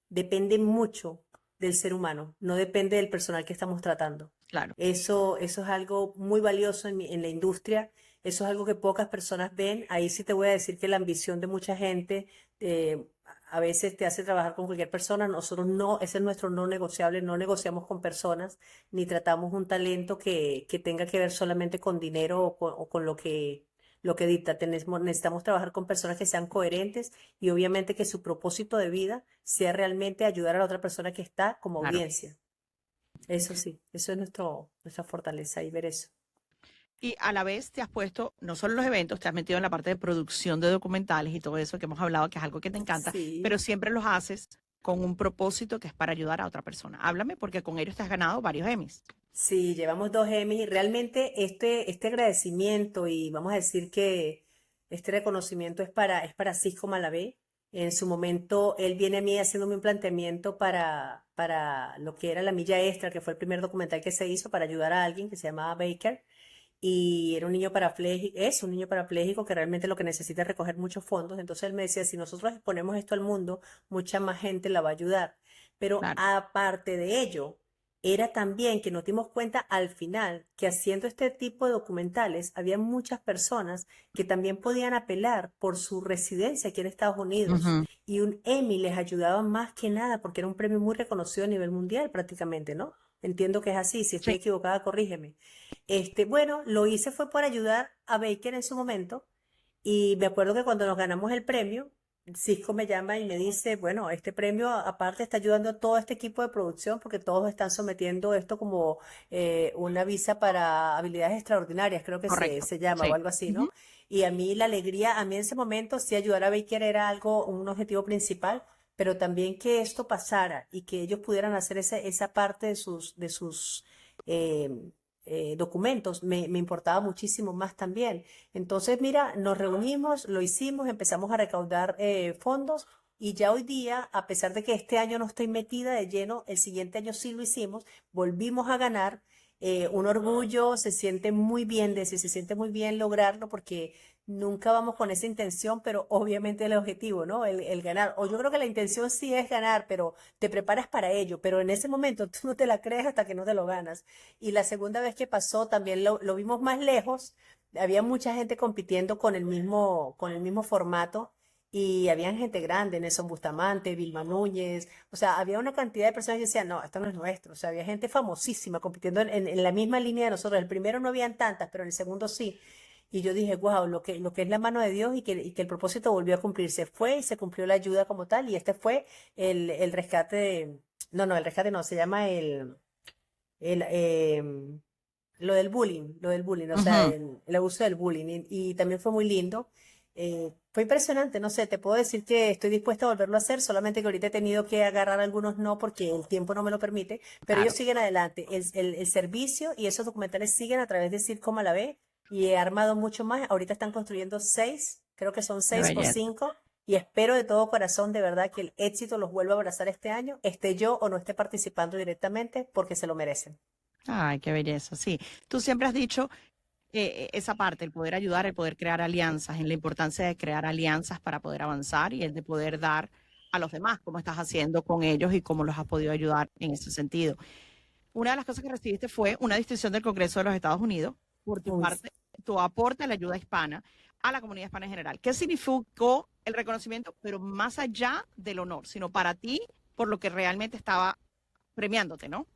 Speaker 1: Depende mucho del ser humano, no depende del personal que estamos tratando.
Speaker 2: Claro.
Speaker 1: Eso es algo muy valioso en la industria, eso es algo que pocas personas ven. Ahí sí te voy a decir que la ambición de mucha gente eh, a veces te hace trabajar con cualquier persona. Nosotros no, ese es nuestro no negociable, no negociamos con personas ni tratamos un talento que tenga que ver solamente con dinero o con lo que dicta. Necesitamos trabajar con personas que sean coherentes y obviamente que su propósito de vida sea realmente ayudar a la otra persona que está como
Speaker 2: Claro.
Speaker 1: audiencia. Eso sí, eso es nuestra fortaleza y ver eso.
Speaker 2: Y a la vez te has puesto, no solo en los eventos, te has metido en la parte de producción de documentales y todo eso que hemos hablado, que es algo que te encanta,
Speaker 1: Sí.
Speaker 2: pero siempre los haces con un propósito que es para ayudar a otra persona. Háblame porque con ellos te has ganado varios Emmys.
Speaker 1: Sí, llevamos dos Emmys y realmente este agradecimiento y vamos a decir que este reconocimiento es para Cisco Malavé. En su momento él viene a mí haciéndome un planteamiento para lo que era La Milla Extra, que fue el primer documental que se hizo para ayudar a alguien que se llamaba Baker. Y era un niño parapléjico, es un niño parapléjico que realmente lo que necesita es recoger muchos fondos. Entonces él me decía, si nosotros exponemos esto al mundo, mucha más gente la va a ayudar. Pero
Speaker 2: Claro.
Speaker 1: aparte de ello, era también que nos dimos cuenta al final que haciendo este tipo de documentales había muchas personas que también podían apelar por su residencia aquí en Estados Unidos.
Speaker 2: Ujú.
Speaker 1: Y un Emmy les ayudaba más que nada porque era un premio muy reconocido a nivel mundial prácticamente, ¿no? Entiendo que es así, si estoy
Speaker 2: Sí.
Speaker 1: equivocada, corrígeme. Bueno, lo hice fue por ayudar a Baker en su momento y me acuerdo que cuando nos ganamos el premio, Cisco me llama y me dice, bueno, este premio aparte está ayudando a todo este equipo de producción porque todos están sometiendo esto como una visa para habilidades extraordinarias, creo que
Speaker 2: Correcto.
Speaker 1: se llama o
Speaker 2: Sí.
Speaker 1: algo así,
Speaker 2: Ujú.
Speaker 1: ¿no? Y a mí la alegría, a mí en ese momento sí ayudar a Baker era algo, un objetivo principal, pero también que esto pasara y que ellos pudieran hacer esa parte de sus eh, documentos, me importaba muchísimo más también. Entonces, mira, nos reunimos, lo hicimos, empezamos a recaudar fondos y ya hoy día, a pesar de que este año no estoy metida de lleno, el siguiente año sí lo hicimos, volvimos a ganar. Un orgullo, se siente muy bien, se siente muy bien lograrlo porque nunca vamos con esa intención, pero obviamente el objetivo, ¿no? El ganar. O yo creo que la intención sí es ganar, pero te preparas para ello, pero en ese momento tú no te la crees hasta que no te lo ganas. Y la segunda vez que pasó también lo vimos más lejos, había mucha gente compitiendo con el mismo formato. Y había gente grande, Nelson Bustamante, Vilma Núñez, o sea, había una cantidad de personas que decían, no, esto no es nuestro, o sea, había gente famosísima compitiendo en la misma línea de nosotros. El primero no habían tantas, pero en el segundo sí. Y yo dije, wow, lo que es la mano de Dios y que el propósito volvió a cumplirse. Fue y se cumplió la ayuda como tal. Y este fue el rescate no, el rescate no, se llama el, lo del bullying, o sea,
Speaker 2: Ujú.
Speaker 1: el abuso del bullying. Y también fue muy lindo. Fue impresionante, no sé, te puedo decir que estoy dispuesta a volverlo a hacer, solamente que ahorita he tenido que agarrar algunos no porque el tiempo no me lo permite, pero ellos
Speaker 2: Claro,
Speaker 1: siguen adelante. El servicio y esos documentales siguen a través de Circom a la vez y he armado mucho más. Ahorita están construyendo 6, creo que son
Speaker 2: qué
Speaker 1: 6 o
Speaker 2: belleza.
Speaker 1: 5 y espero de todo corazón, de verdad, que el éxito los vuelva a abrazar este año, esté yo o no esté participando directamente, porque se lo merecen.
Speaker 2: Ay, qué belleza, sí. Tú siempre has dicho esa parte, el poder ayudar, el poder crear alianzas, en la importancia de crear alianzas para poder avanzar y el de poder dar a los demás, como estás haciendo con ellos y cómo los has podido ayudar en ese sentido. Una de las cosas que recibiste fue una distinción del Congreso de los Estados Unidos por tu
Speaker 1: Uy,
Speaker 2: parte, tu aporte a la ayuda hispana, a la comunidad hispana en general. ¿Qué significó el reconocimiento, pero más allá del honor, sino para ti, por lo que realmente estaba premiándote, ¿no?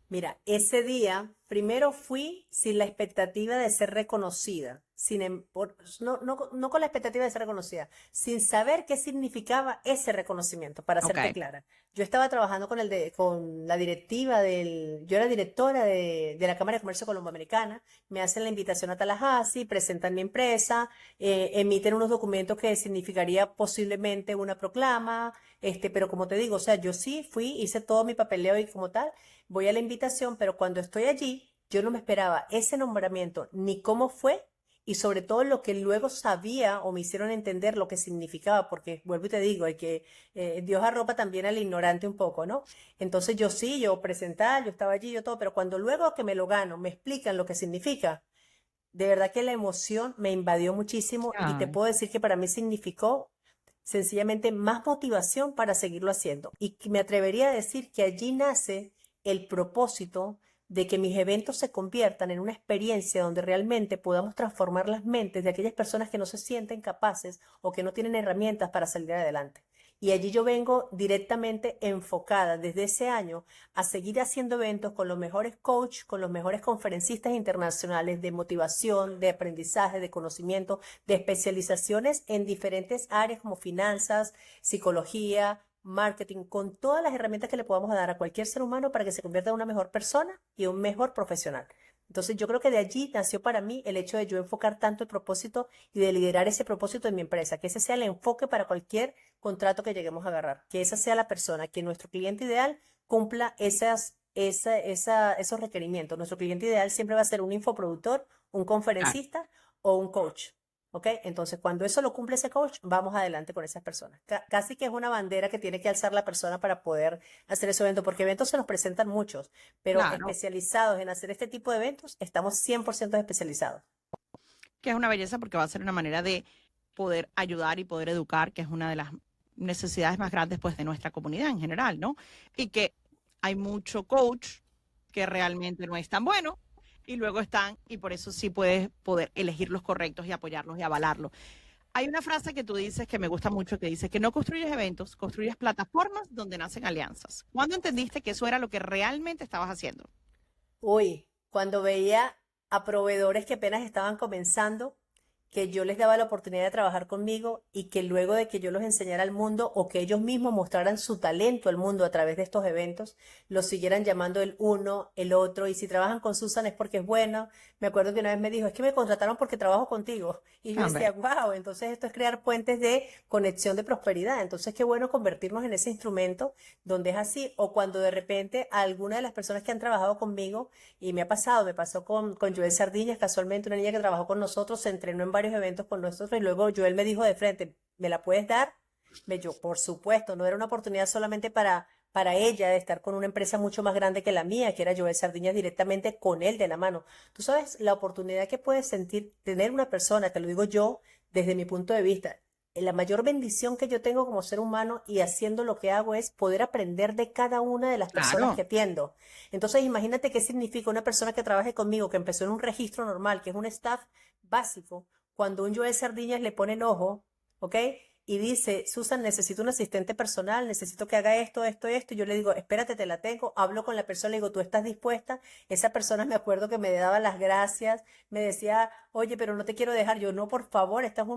Speaker 1: mira, ese día primero fui sin la expectativa de ser reconocida, no con la expectativa de ser reconocida, sin saber qué significaba ese reconocimiento, para
Speaker 2: Ok,
Speaker 1: serte clara. Yo estaba trabajando con la directiva yo era directora de la Cámara de Comercio Colomboamericana, me hacen la invitación a Tallahassee, presentan mi empresa, emiten unos documentos que significaría posiblemente una proclama, pero como te digo, o sea, yo sí fui, hice todo mi papeleo y como tal voy a la invitación, pero cuando estoy allí, yo no me esperaba ese nombramiento, ni cómo fue, y sobre todo lo que luego sabía o me hicieron entender lo que significaba, porque vuelvo y te digo, hay que Dios arropa también al ignorante un poco, ¿no? Entonces yo sí, yo presentaba, yo estaba allí, yo todo, pero cuando luego que me lo gano, me explican lo que significa, de verdad que la emoción me invadió muchísimo y te
Speaker 2: ay,
Speaker 1: puedo decir que para mí significó sencillamente más motivación para seguirlo haciendo. Y que me atrevería a decir que allí nace el propósito de que mis eventos se conviertan en una experiencia donde realmente podamos transformar las mentes de aquellas personas que no se sienten capaces o que no tienen herramientas para salir adelante. Y allí yo vengo directamente enfocada desde ese año a seguir haciendo eventos con los mejores coaches, con los mejores conferencistas internacionales de motivación, de aprendizaje, de conocimiento, de especializaciones en diferentes áreas como finanzas, psicología, marketing, con todas las herramientas que le podamos dar a cualquier ser humano para que se convierta en una mejor persona y un mejor profesional. Entonces yo creo que de allí nació para mí el hecho de yo enfocar tanto el propósito y de liderar ese propósito en mi empresa, que ese sea el enfoque para cualquier contrato que lleguemos a agarrar, que esa sea la persona, que nuestro cliente ideal cumpla esos requerimientos. Nuestro cliente ideal siempre va a ser un infoproductor, un
Speaker 2: claro.
Speaker 1: conferencista o un coach. ¿Ok? Entonces, cuando eso lo cumple ese coach, vamos adelante con esas personas. Casi que es una bandera que tiene que alzar la persona para poder hacer ese evento, porque eventos se nos presentan muchos, pero
Speaker 2: Claro,
Speaker 1: especializados en hacer este tipo de eventos, estamos 100% especializados.
Speaker 2: que es una belleza porque va a ser una manera de poder ayudar y poder educar, que es una de las necesidades más grandes pues de nuestra comunidad en general, ¿no? Y que hay mucho coach que realmente no es tan bueno y luego están y por eso sí puedes poder elegir los correctos y apoyarlos y avalarlos. Hay una frase que tú dices que me gusta mucho que dice que no construyes eventos, construyes plataformas donde nacen alianzas. ¿Cuándo entendiste que eso era lo que realmente estabas haciendo?
Speaker 1: Uy, cuando veía a proveedores que apenas estaban comenzando que yo les daba la oportunidad de trabajar conmigo y que luego de que yo los enseñara al mundo o que ellos mismos mostraran su talento al mundo a través de estos eventos, los siguieran llamando el uno, el otro, y si trabajan con Susan es porque es bueno. Me acuerdo que una vez me dijo, es que me contrataron porque trabajo contigo. Y yo decía,
Speaker 2: Hombre,
Speaker 1: wow, entonces esto es crear puentes de conexión de prosperidad. Entonces qué bueno convertirnos en ese instrumento donde es así, o cuando de repente alguna de las personas que han trabajado conmigo, y me ha pasado, me pasó con Joel Sardiñas, casualmente una niña que trabajó con nosotros, se entrenó en varios eventos con nosotros y luego Joel me dijo de frente, ¿me la puedes dar? Yo, por supuesto, no era una oportunidad solamente para ella de estar con una empresa mucho más grande que la mía, que era Joel Sardiñas directamente con él de la mano. Tú sabes la oportunidad que puedes sentir tener una persona, te lo digo yo desde mi punto de vista. La mayor bendición que yo tengo como ser humano y haciendo lo que hago es poder aprender de cada una de las personas que
Speaker 2: claro.
Speaker 1: atiendo. Entonces, imagínate qué significa una persona que trabaje conmigo, que empezó en un registro normal, que es un staff básico, cuando un Joel Sardiñas le pone el ojo, ¿ok? Y dice, Susan, necesito un asistente personal, necesito que haga esto, esto, esto. Y yo le digo, espérate, te la tengo. Hablo con la persona, le digo, ¿tú estás dispuesta? Esa persona me acuerdo que me daba las gracias, me decía, oye, pero no te quiero dejar. Yo, no, por favor, esta es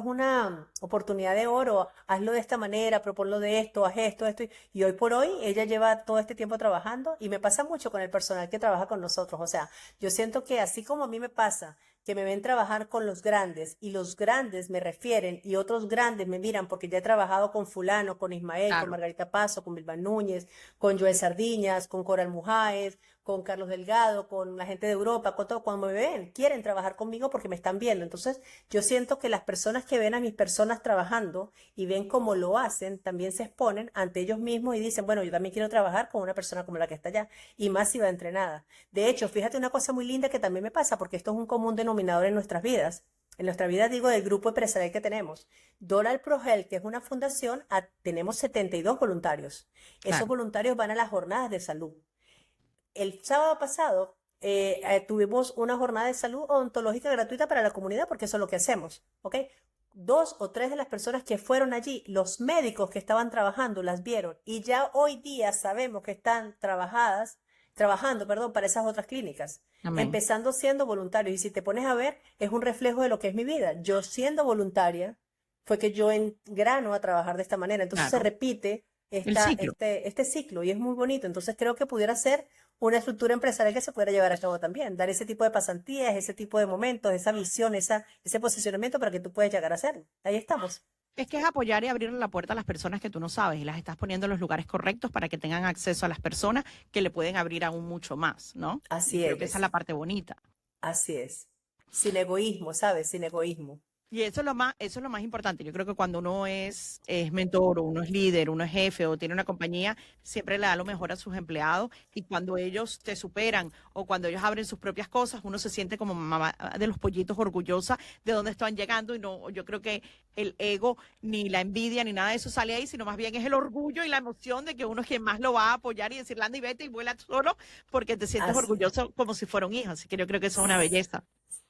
Speaker 1: una oportunidad de oro. Hazlo de esta manera, proponlo de esto, haz esto, esto. Y hoy por hoy, ella lleva todo este tiempo trabajando y me pasa mucho con el personal que trabaja con nosotros. O sea, yo siento que así como a mí me pasa, que me ven trabajar con los grandes y los grandes me refieren y otros grandes me miran porque ya he trabajado con fulano, con Ismael, con
Speaker 2: Claro.
Speaker 1: Margarita Pazo, con Vilma Núñez, con Joel Sardiñas, con Coral Mujáez, con Carlos Delgado, con la gente de Europa, con todo, cuando me ven, quieren trabajar conmigo porque me están viendo. Entonces, yo siento que las personas que ven a mis personas trabajando y ven cómo lo hacen, también se exponen ante ellos mismos y dicen, bueno, yo también quiero trabajar con una persona como la que está allá y más si va entrenada. De hecho, fíjate una cosa muy linda que también me pasa, porque esto es un común denominador en nuestras vidas. En nuestra vida, digo, del grupo empresarial que tenemos. Doral ProHealth, que es una fundación, tenemos 72 voluntarios. Esos
Speaker 2: Claro.
Speaker 1: voluntarios van a las jornadas de salud. El sábado pasado tuvimos una jornada de salud odontológica gratuita para la comunidad, porque eso es lo que hacemos, ¿ok? Dos o tres de las personas que fueron allí, los médicos que estaban trabajando, las vieron y ya hoy día sabemos que están trabajando, perdón, para esas otras clínicas,
Speaker 2: Amén.
Speaker 1: empezando siendo voluntarios. Y si te pones a ver, es un reflejo de lo que es mi vida. Yo siendo voluntaria, fue que yo engrano a trabajar de esta manera. Entonces se
Speaker 2: Claro.
Speaker 1: repite
Speaker 2: El ciclo.
Speaker 1: este ciclo y es muy bonito. Entonces creo que pudiera ser una estructura empresarial que se pudiera llevar a cabo también, dar ese tipo de pasantías, ese tipo de momentos, esa visión, ese posicionamiento para que tú puedas llegar a hacerlo. Ahí estamos.
Speaker 2: Es que es apoyar y abrirle la puerta a las personas que tú no sabes y las estás poniendo en los lugares correctos para que tengan acceso a las personas que le pueden abrir aún mucho más, ¿no? Y
Speaker 1: Así
Speaker 2: creo que esa es
Speaker 1: es,
Speaker 2: la parte bonita.
Speaker 1: así es. Sin egoísmo, ¿sabes? Sin egoísmo.
Speaker 2: Y eso es lo más importante. Yo creo que cuando uno es mentor o uno es líder, uno es jefe o tiene una compañía, siempre le da lo mejor a sus empleados y cuando ellos te superan o cuando ellos abren sus propias cosas, uno se siente como mamá de los pollitos orgullosa de dónde están llegando y no, yo creo que el ego ni la envidia ni nada de eso sale ahí, sino más bien es el orgullo y la emoción de que uno es quien más lo va a apoyar y decirle, anda y vete y vuela tú solo porque te sientes
Speaker 1: Así es.
Speaker 2: orgulloso como si fuera un hijo. Así que yo creo que eso es una belleza.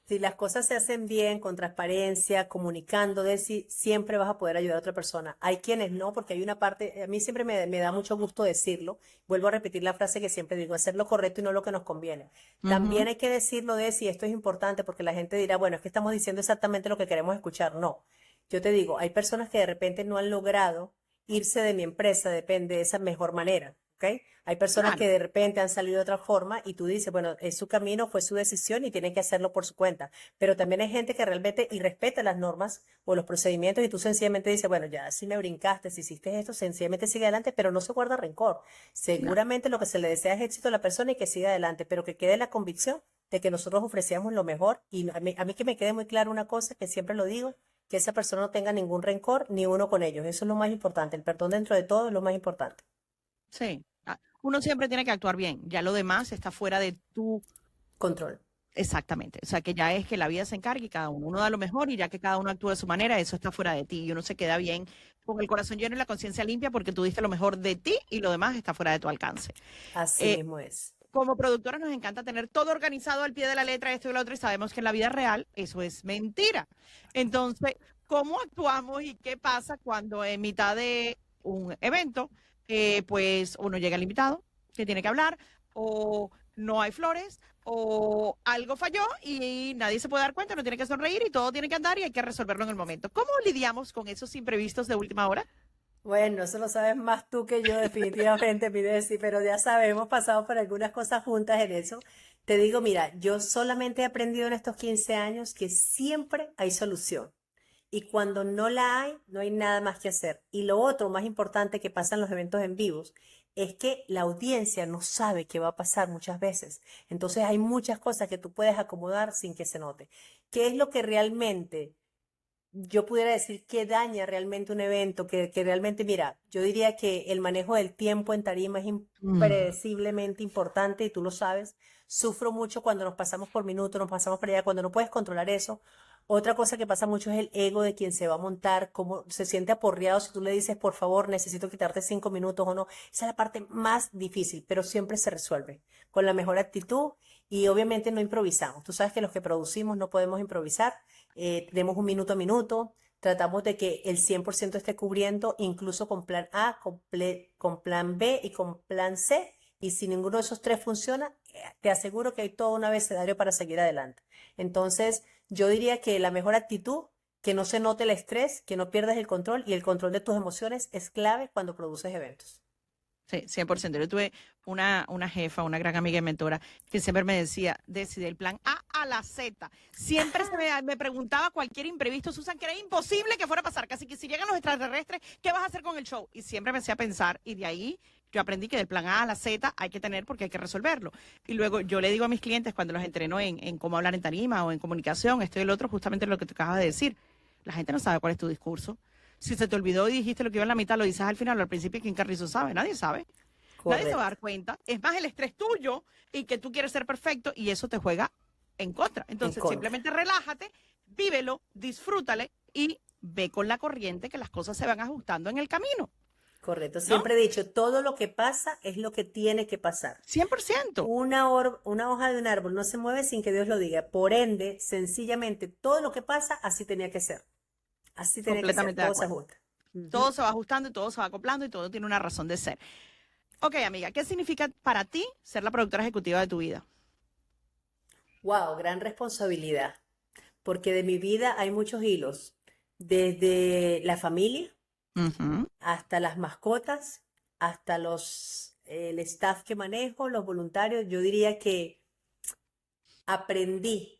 Speaker 1: Si las cosas se hacen bien, con transparencia, comunicando, de si siempre vas a poder ayudar a otra persona. Hay quienes no, porque hay una parte, a mí siempre me da mucho gusto decirlo. Vuelvo a repetir la frase que siempre digo, hacer lo correcto y no lo que nos conviene. También
Speaker 2: Ujú.
Speaker 1: hay que decirlo de si esto es importante, porque la gente dirá, bueno, es que estamos diciendo exactamente lo que queremos escuchar. No. Yo te digo, hay personas que de repente no han logrado irse de mi empresa, depende de esa mejor manera. ¿Ok? Hay personas que
Speaker 2: Claro.
Speaker 1: de repente han salido de otra forma y tú dices, bueno, es su camino, fue su decisión y tienen que hacerlo por su cuenta. Pero también hay gente que realmente irrespeta las normas o los procedimientos y tú sencillamente dices, bueno, ya si me brincaste, si hiciste esto, sencillamente sigue adelante, pero no se guarda rencor.
Speaker 2: No.
Speaker 1: Seguramente lo que se le desea es éxito a la persona y que siga adelante, pero que quede la convicción de que nosotros ofrecíamos lo mejor. Y a mí que me quede muy claro una cosa, que siempre lo digo, que esa persona no tenga ningún rencor ni uno con ellos. Eso es lo más importante. El perdón dentro de todo es lo más importante.
Speaker 2: Sí. Uno siempre tiene que actuar bien. Ya lo demás está fuera de tu.
Speaker 1: Control.
Speaker 2: Exactamente. O sea, que ya es que la vida se encargue y cada uno da lo mejor y ya que cada uno actúa de su manera, eso está fuera de ti y uno se queda bien con el corazón lleno y la conciencia limpia porque tú diste lo mejor de ti y lo demás está fuera de tu alcance.
Speaker 1: Así
Speaker 2: Eh,
Speaker 1: mismo es.
Speaker 2: Como productoras nos encanta tener todo organizado al pie de la letra, esto y lo otro, y sabemos que en la vida real eso es mentira. Entonces, ¿cómo actuamos y qué pasa cuando en mitad de un evento, pues uno llega al invitado que tiene que hablar, o no hay flores o algo falló y nadie se puede dar cuenta, no tiene que sonreír y todo tiene que andar y hay que resolverlo en el momento. ¿Cómo lidiamos con esos imprevistos de última hora?
Speaker 1: Bueno, eso lo sabes más tú que yo, definitivamente, mi Desi, pero ya sabemos, hemos pasado por algunas cosas juntas en eso. Te digo, mira, yo solamente he aprendido en estos 15 años que siempre hay solución. Y cuando no la hay, no hay nada más que hacer. Y lo otro más importante que pasa en los eventos en vivos es que la audiencia no sabe qué va a pasar muchas veces. Entonces hay muchas cosas que tú puedes acomodar sin que se note. ¿Qué es lo que realmente yo pudiera decir que daña realmente un evento? Que realmente, mira, yo diría que el manejo del tiempo en tarima es
Speaker 2: Mm.
Speaker 1: impredeciblemente importante y tú lo sabes. Sufro mucho cuando nos pasamos por minutos, nos pasamos por allá, cuando no puedes controlar eso. Otra cosa que pasa mucho es el ego de quien se va a montar, cómo se siente aporreado si tú le dices, por favor, necesito quitarte 5 minutos o no. Esa es la parte más difícil, pero siempre se resuelve con la mejor actitud y obviamente no improvisamos. Tú sabes que los que producimos no podemos improvisar, tenemos un minuto a minuto, tratamos de que el 100% esté cubriendo, incluso con plan A, con plan B y con plan C. Y si ninguno de esos tres funciona, te aseguro que hay todo un abecedario para seguir adelante. Entonces, yo diría que la mejor actitud, que no se note el estrés, que no pierdas el control y el control de tus emociones es clave cuando produces eventos.
Speaker 2: Sí, 100%. Yo tuve una jefa, una gran amiga y mentora, que siempre me decía, decide el plan A a la Z. Siempre me preguntaba cualquier imprevisto, Susan, que era imposible que fuera a pasar. Casi que si llegan los extraterrestres, ¿qué vas a hacer con el show? Y siempre me hacía pensar, y de ahí yo aprendí que del plan A a la Z hay que tener porque hay que resolverlo. Y luego yo le digo a mis clientes cuando los entreno en cómo hablar en tarima o en comunicación, esto y el otro, justamente lo que te acabas de decir. La gente no sabe cuál es tu discurso. Si se te olvidó y dijiste lo que iba en la mitad, lo dices al final o al principio, ¿quién carrizo sabe? Nadie sabe. Nadie se va a
Speaker 1: Correcto,
Speaker 2: dar cuenta. Es más el estrés tuyo y que tú quieres ser perfecto y eso te juega en contra.
Speaker 1: en
Speaker 2: Entonces,
Speaker 1: contra.
Speaker 2: simplemente relájate, vívelo, disfrútale y ve con la corriente que las cosas se van ajustando en el camino,
Speaker 1: Correcto.
Speaker 2: ¿no?
Speaker 1: Siempre he dicho, todo lo que pasa es lo que tiene que pasar.
Speaker 2: 100%.
Speaker 1: Una hoja de un árbol no se mueve sin que Dios lo diga. Por ende, sencillamente, todo lo que pasa, así tenía que ser. Así tenía que ser.
Speaker 2: Completamente de
Speaker 1: Todo se
Speaker 2: acuerdo.
Speaker 1: ajusta.
Speaker 2: Todo
Speaker 1: Ujú.
Speaker 2: se va ajustando y todo se va acoplando y todo tiene una razón de ser. Ok, amiga, ¿qué significa para ti ser la productora ejecutiva de tu vida?
Speaker 1: Wow, gran responsabilidad. Porque de mi vida hay muchos hilos. Desde la familia
Speaker 2: Ujú.
Speaker 1: hasta las mascotas, hasta el staff que manejo, los voluntarios. Yo diría que aprendí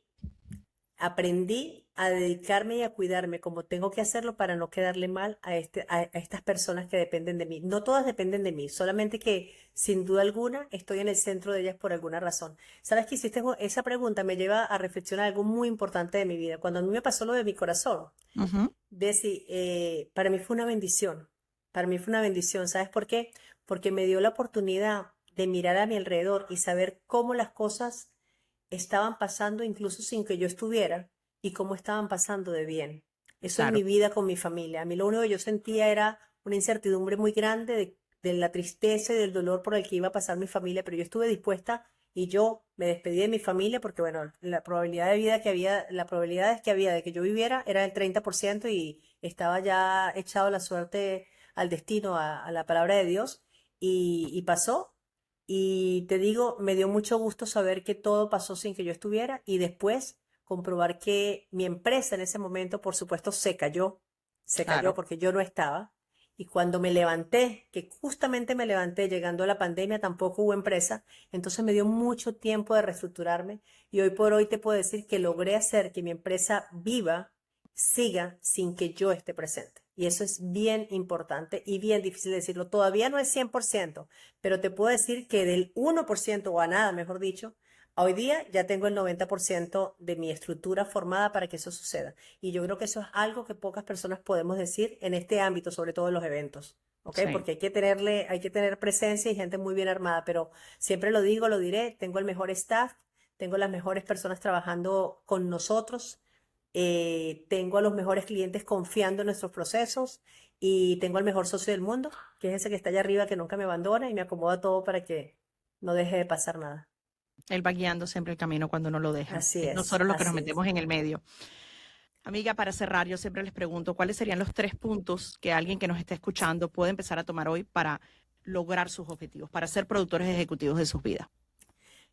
Speaker 1: aprendí a dedicarme y a cuidarme como tengo que hacerlo para no quedarle mal a estas personas que dependen de mí. No todas dependen de mí, solamente que sin duda alguna estoy en el centro de ellas por alguna razón. ¿Sabes que hiciste esa pregunta? Me lleva a reflexionar algo muy importante de mi vida. Cuando a mí me pasó lo de mi corazón,
Speaker 2: Ujú.
Speaker 1: Desi, para mí fue una bendición. Para mí fue una bendición. ¿Sabes por qué? Porque me dio la oportunidad de mirar a mi alrededor y saber cómo las cosas estaban pasando incluso sin que yo estuviera y cómo estaban pasando de bien. Eso en mi
Speaker 2: Claro.
Speaker 1: vida con mi familia. A mí lo único que yo sentía era una incertidumbre muy grande de la tristeza y del dolor por el que iba a pasar mi familia, pero yo estuve dispuesta y yo me despedí de mi familia porque, bueno, la probabilidad de vida que había, la probabilidad que había de que yo viviera era el 30% y estaba ya echado la suerte al destino, a la palabra de Dios y pasó. Y te digo, me dio mucho gusto saber que todo pasó sin que yo estuviera y después comprobar que mi empresa en ese momento, por supuesto, se cayó
Speaker 2: Claro.
Speaker 1: porque yo no estaba. Y cuando me levanté, que justamente me levanté llegando a la pandemia, tampoco hubo empresa, entonces me dio mucho tiempo de reestructurarme y hoy por hoy te puedo decir que logré hacer que mi empresa viva, siga sin que yo esté presente. Y eso es bien importante y bien difícil de decirlo. Todavía no es 100%, pero te puedo decir que del 1% o a nada, mejor dicho, hoy día ya tengo el 90% de mi estructura formada para que eso suceda. Y yo creo que eso es algo que pocas personas podemos decir en este ámbito, sobre todo en los eventos. ¿Ok?
Speaker 2: Sí.
Speaker 1: Porque hay que tener presencia y gente muy bien armada, pero siempre lo digo, lo diré, tengo el mejor staff, tengo las mejores personas trabajando con nosotros, tengo a los mejores clientes confiando en nuestros procesos y tengo al mejor socio del mundo, que es ese que está allá arriba, que nunca me abandona y me acomoda todo para que no deje de pasar nada.
Speaker 2: Él va guiando siempre el camino cuando no lo deja.
Speaker 1: Así
Speaker 2: Es
Speaker 1: es,
Speaker 2: nosotros los que nos
Speaker 1: así es.
Speaker 2: metemos en el medio. Amiga, para cerrar, yo siempre les pregunto, ¿cuáles serían los 3 puntos que alguien que nos esté escuchando puede empezar a tomar hoy para lograr sus objetivos, para ser productores ejecutivos de sus vidas?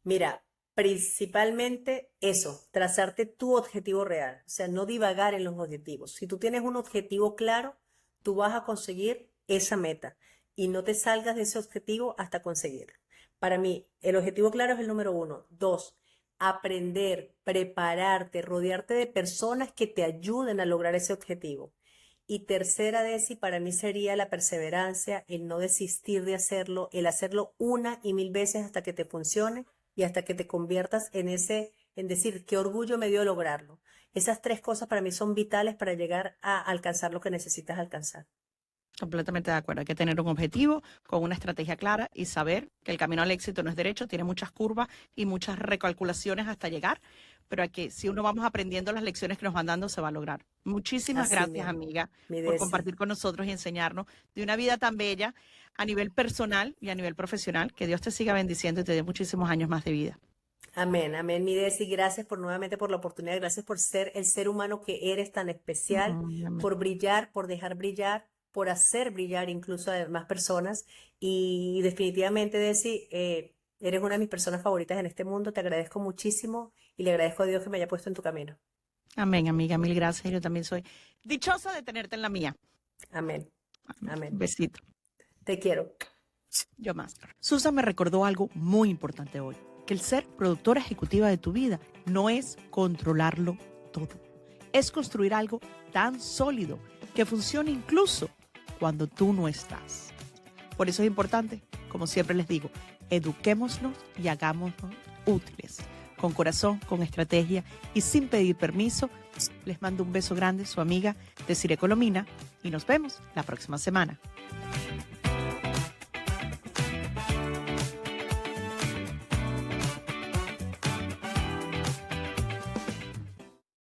Speaker 1: Mira, principalmente eso, trazarte tu objetivo real, o sea, no divagar en los objetivos. Si tú tienes un objetivo claro, tú vas a conseguir esa meta y no te salgas de ese objetivo hasta conseguirlo. Para mí, el objetivo claro es el número uno. Dos, aprender, prepararte, rodearte de personas que te ayuden a lograr ese objetivo. Y tercera, Desi, para mí sería la perseverancia, el no desistir de hacerlo, el hacerlo una y mil veces hasta que te funcione y hasta que te conviertas en ese, en decir, qué orgullo me dio lograrlo. Esas tres cosas para mí son vitales para llegar a alcanzar lo que necesitas alcanzar.
Speaker 2: Completamente de acuerdo. Hay que tener un objetivo con una estrategia clara y saber que el camino al éxito no es derecho, tiene muchas curvas y muchas recalculaciones hasta llegar, pero que si uno vamos aprendiendo las lecciones que nos van dando, se va a lograr. Muchísimas
Speaker 1: Así
Speaker 2: gracias,
Speaker 1: mismo,
Speaker 2: amiga,
Speaker 1: mi
Speaker 2: por
Speaker 1: Desi.
Speaker 2: compartir con nosotros y enseñarnos de una vida tan bella a nivel personal y a nivel profesional. Que Dios te siga bendiciendo y te dé muchísimos años más de vida.
Speaker 1: Amén, amén, mi Desi. Gracias por nuevamente por la oportunidad. Gracias por ser el ser humano que eres tan especial,
Speaker 2: Amén.
Speaker 1: por brillar, por dejar brillar, por hacer brillar incluso a demás personas. Y definitivamente, Desi, eres una de mis personas favoritas en este mundo. Te agradezco muchísimo y le agradezco a Dios que me haya puesto en tu camino.
Speaker 2: Amén, amiga, mil gracias. Yo también soy dichosa de tenerte en la mía.
Speaker 1: Amén,
Speaker 2: Un
Speaker 1: amén.
Speaker 2: besito.
Speaker 1: Te quiero.
Speaker 2: Yo más. Susan me recordó algo muy importante hoy, que el ser productora ejecutiva de tu vida no es controlarlo todo, es construir algo tan sólido que funcione incluso cuando tú no estás. Por eso es importante, como siempre les digo, eduquémonos y hagámonos útiles, con corazón, con estrategia y sin pedir permiso. Les mando un beso grande, su amiga Desiree Colomina, y nos vemos la próxima semana.